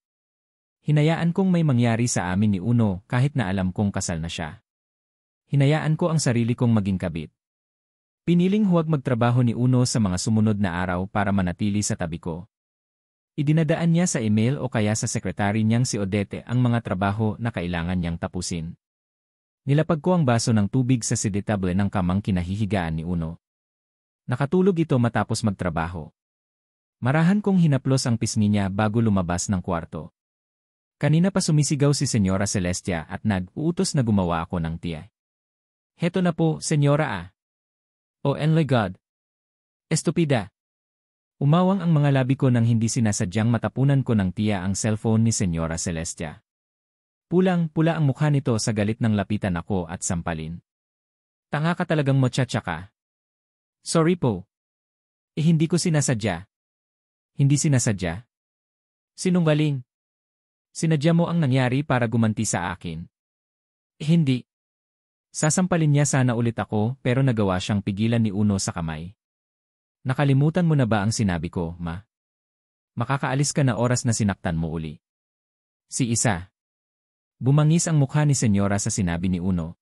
Hinayaan kong may mangyari sa amin ni Uno kahit na alam kong kasal na siya. Hinayaan ko ang sarili kong maging kabit. Piniling huwag magtrabaho ni Uno sa mga sumunod na araw para manatili sa tabi ko. Idinadaan niya sa email o kaya sa sekretary niyang si Odette ang mga trabaho na kailangan niyang tapusin. Nilapag ko ang baso ng tubig sa sidetable ng kamang kinahihigaan ni Uno. Nakatulog ito matapos magtrabaho. Marahan kong hinaplos ang pisngi niya bago lumabas ng kwarto. Kanina pa sumisigaw si Senyora Celestia at nag-uutos na gumawa ako ng tiya. Heto na po, Senyora . Oh my God. Estupida. Umawang ang mga labi ko nang hindi sinasadyang matapunan ko ng tiya ang cellphone ni Senyora Celestia. Pulang-pula ang mukha nito sa galit ng lapitan ako at sampalin. Tanga ka talagang muchacha ka. Sorry po. Hindi ko sinasadya. Hindi sinasadya? Sinungaling. Sinadya mo ang nangyari para gumanti sa akin. Hindi. Sasampalin niya sana ulit ako pero nagawa siyang pigilan ni Uno sa kamay. Nakalimutan mo na ba ang sinabi ko, ma? Makakaalis ka na oras na sinaktan mo uli. Si Isa. Bumangis ang mukha ni Senyora sa sinabi ni Uno.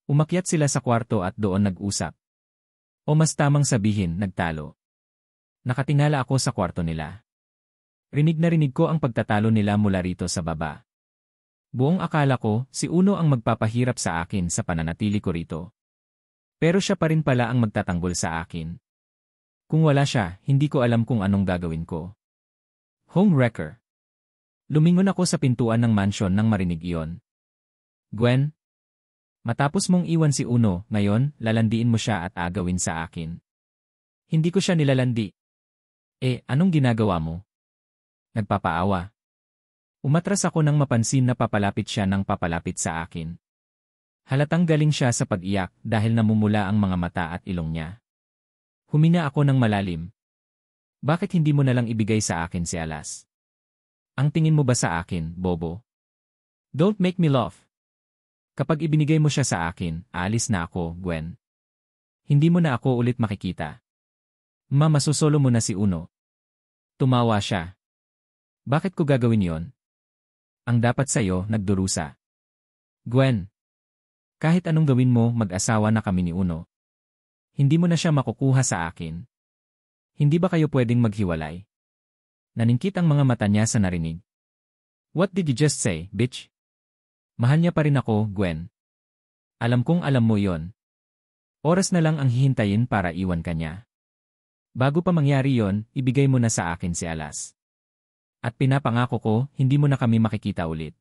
Umakyat sila sa kwarto at doon nag-usap. O mas tamang sabihin, nagtalo. Nakatingala ako sa kwarto nila. Rinig na rinig ko ang pagtatalo nila mula rito sa baba. Buong akala ko, si Uno ang magpapahirap sa akin sa pananatili ko rito. Pero siya pa rin pala ang magtatanggol sa akin. Kung wala siya, hindi ko alam kung anong gagawin ko. Homewrecker. Lumingon ako sa pintuan ng mansyon nang marinig iyon. Gwen? Matapos mong iwan si Uno, ngayon, lalandiin mo siya at agawin sa akin. Hindi ko siya nilalandi. Anong ginagawa mo? Nagpapaawa. Umatras ako nang mapansin na papalapit siya nang papalapit sa akin. Halatang galing siya sa pag-iyak dahil namumula ang mga mata at ilong niya. Humina ako ng malalim. Bakit hindi mo nalang ibigay sa akin si Alas? Ang tingin mo ba sa akin, bobo? Don't make me laugh. Kapag ibinigay mo siya sa akin, aalis na ako, Gwen. Hindi mo na ako ulit makikita. Masusolo mo na si Uno. Tumawa siya. Bakit ko gagawin yon? Ang dapat sa'yo, nagdurusa. Gwen. Kahit anong gawin mo, mag-asawa na kami ni Uno. Hindi mo na siya makukuha sa akin. Hindi ba kayo pwedeng maghiwalay? Naningkit ang mga mata niya sa narinig. What did you just say, bitch? Mahal niya pa rin ako, Gwen. Alam kong alam mo yon. Oras na lang ang hihintayin para iwan ka niya. Bago pa mangyari yon, ibigay mo na sa akin si Alas. At pinapangako ko, hindi mo na kami makikita ulit.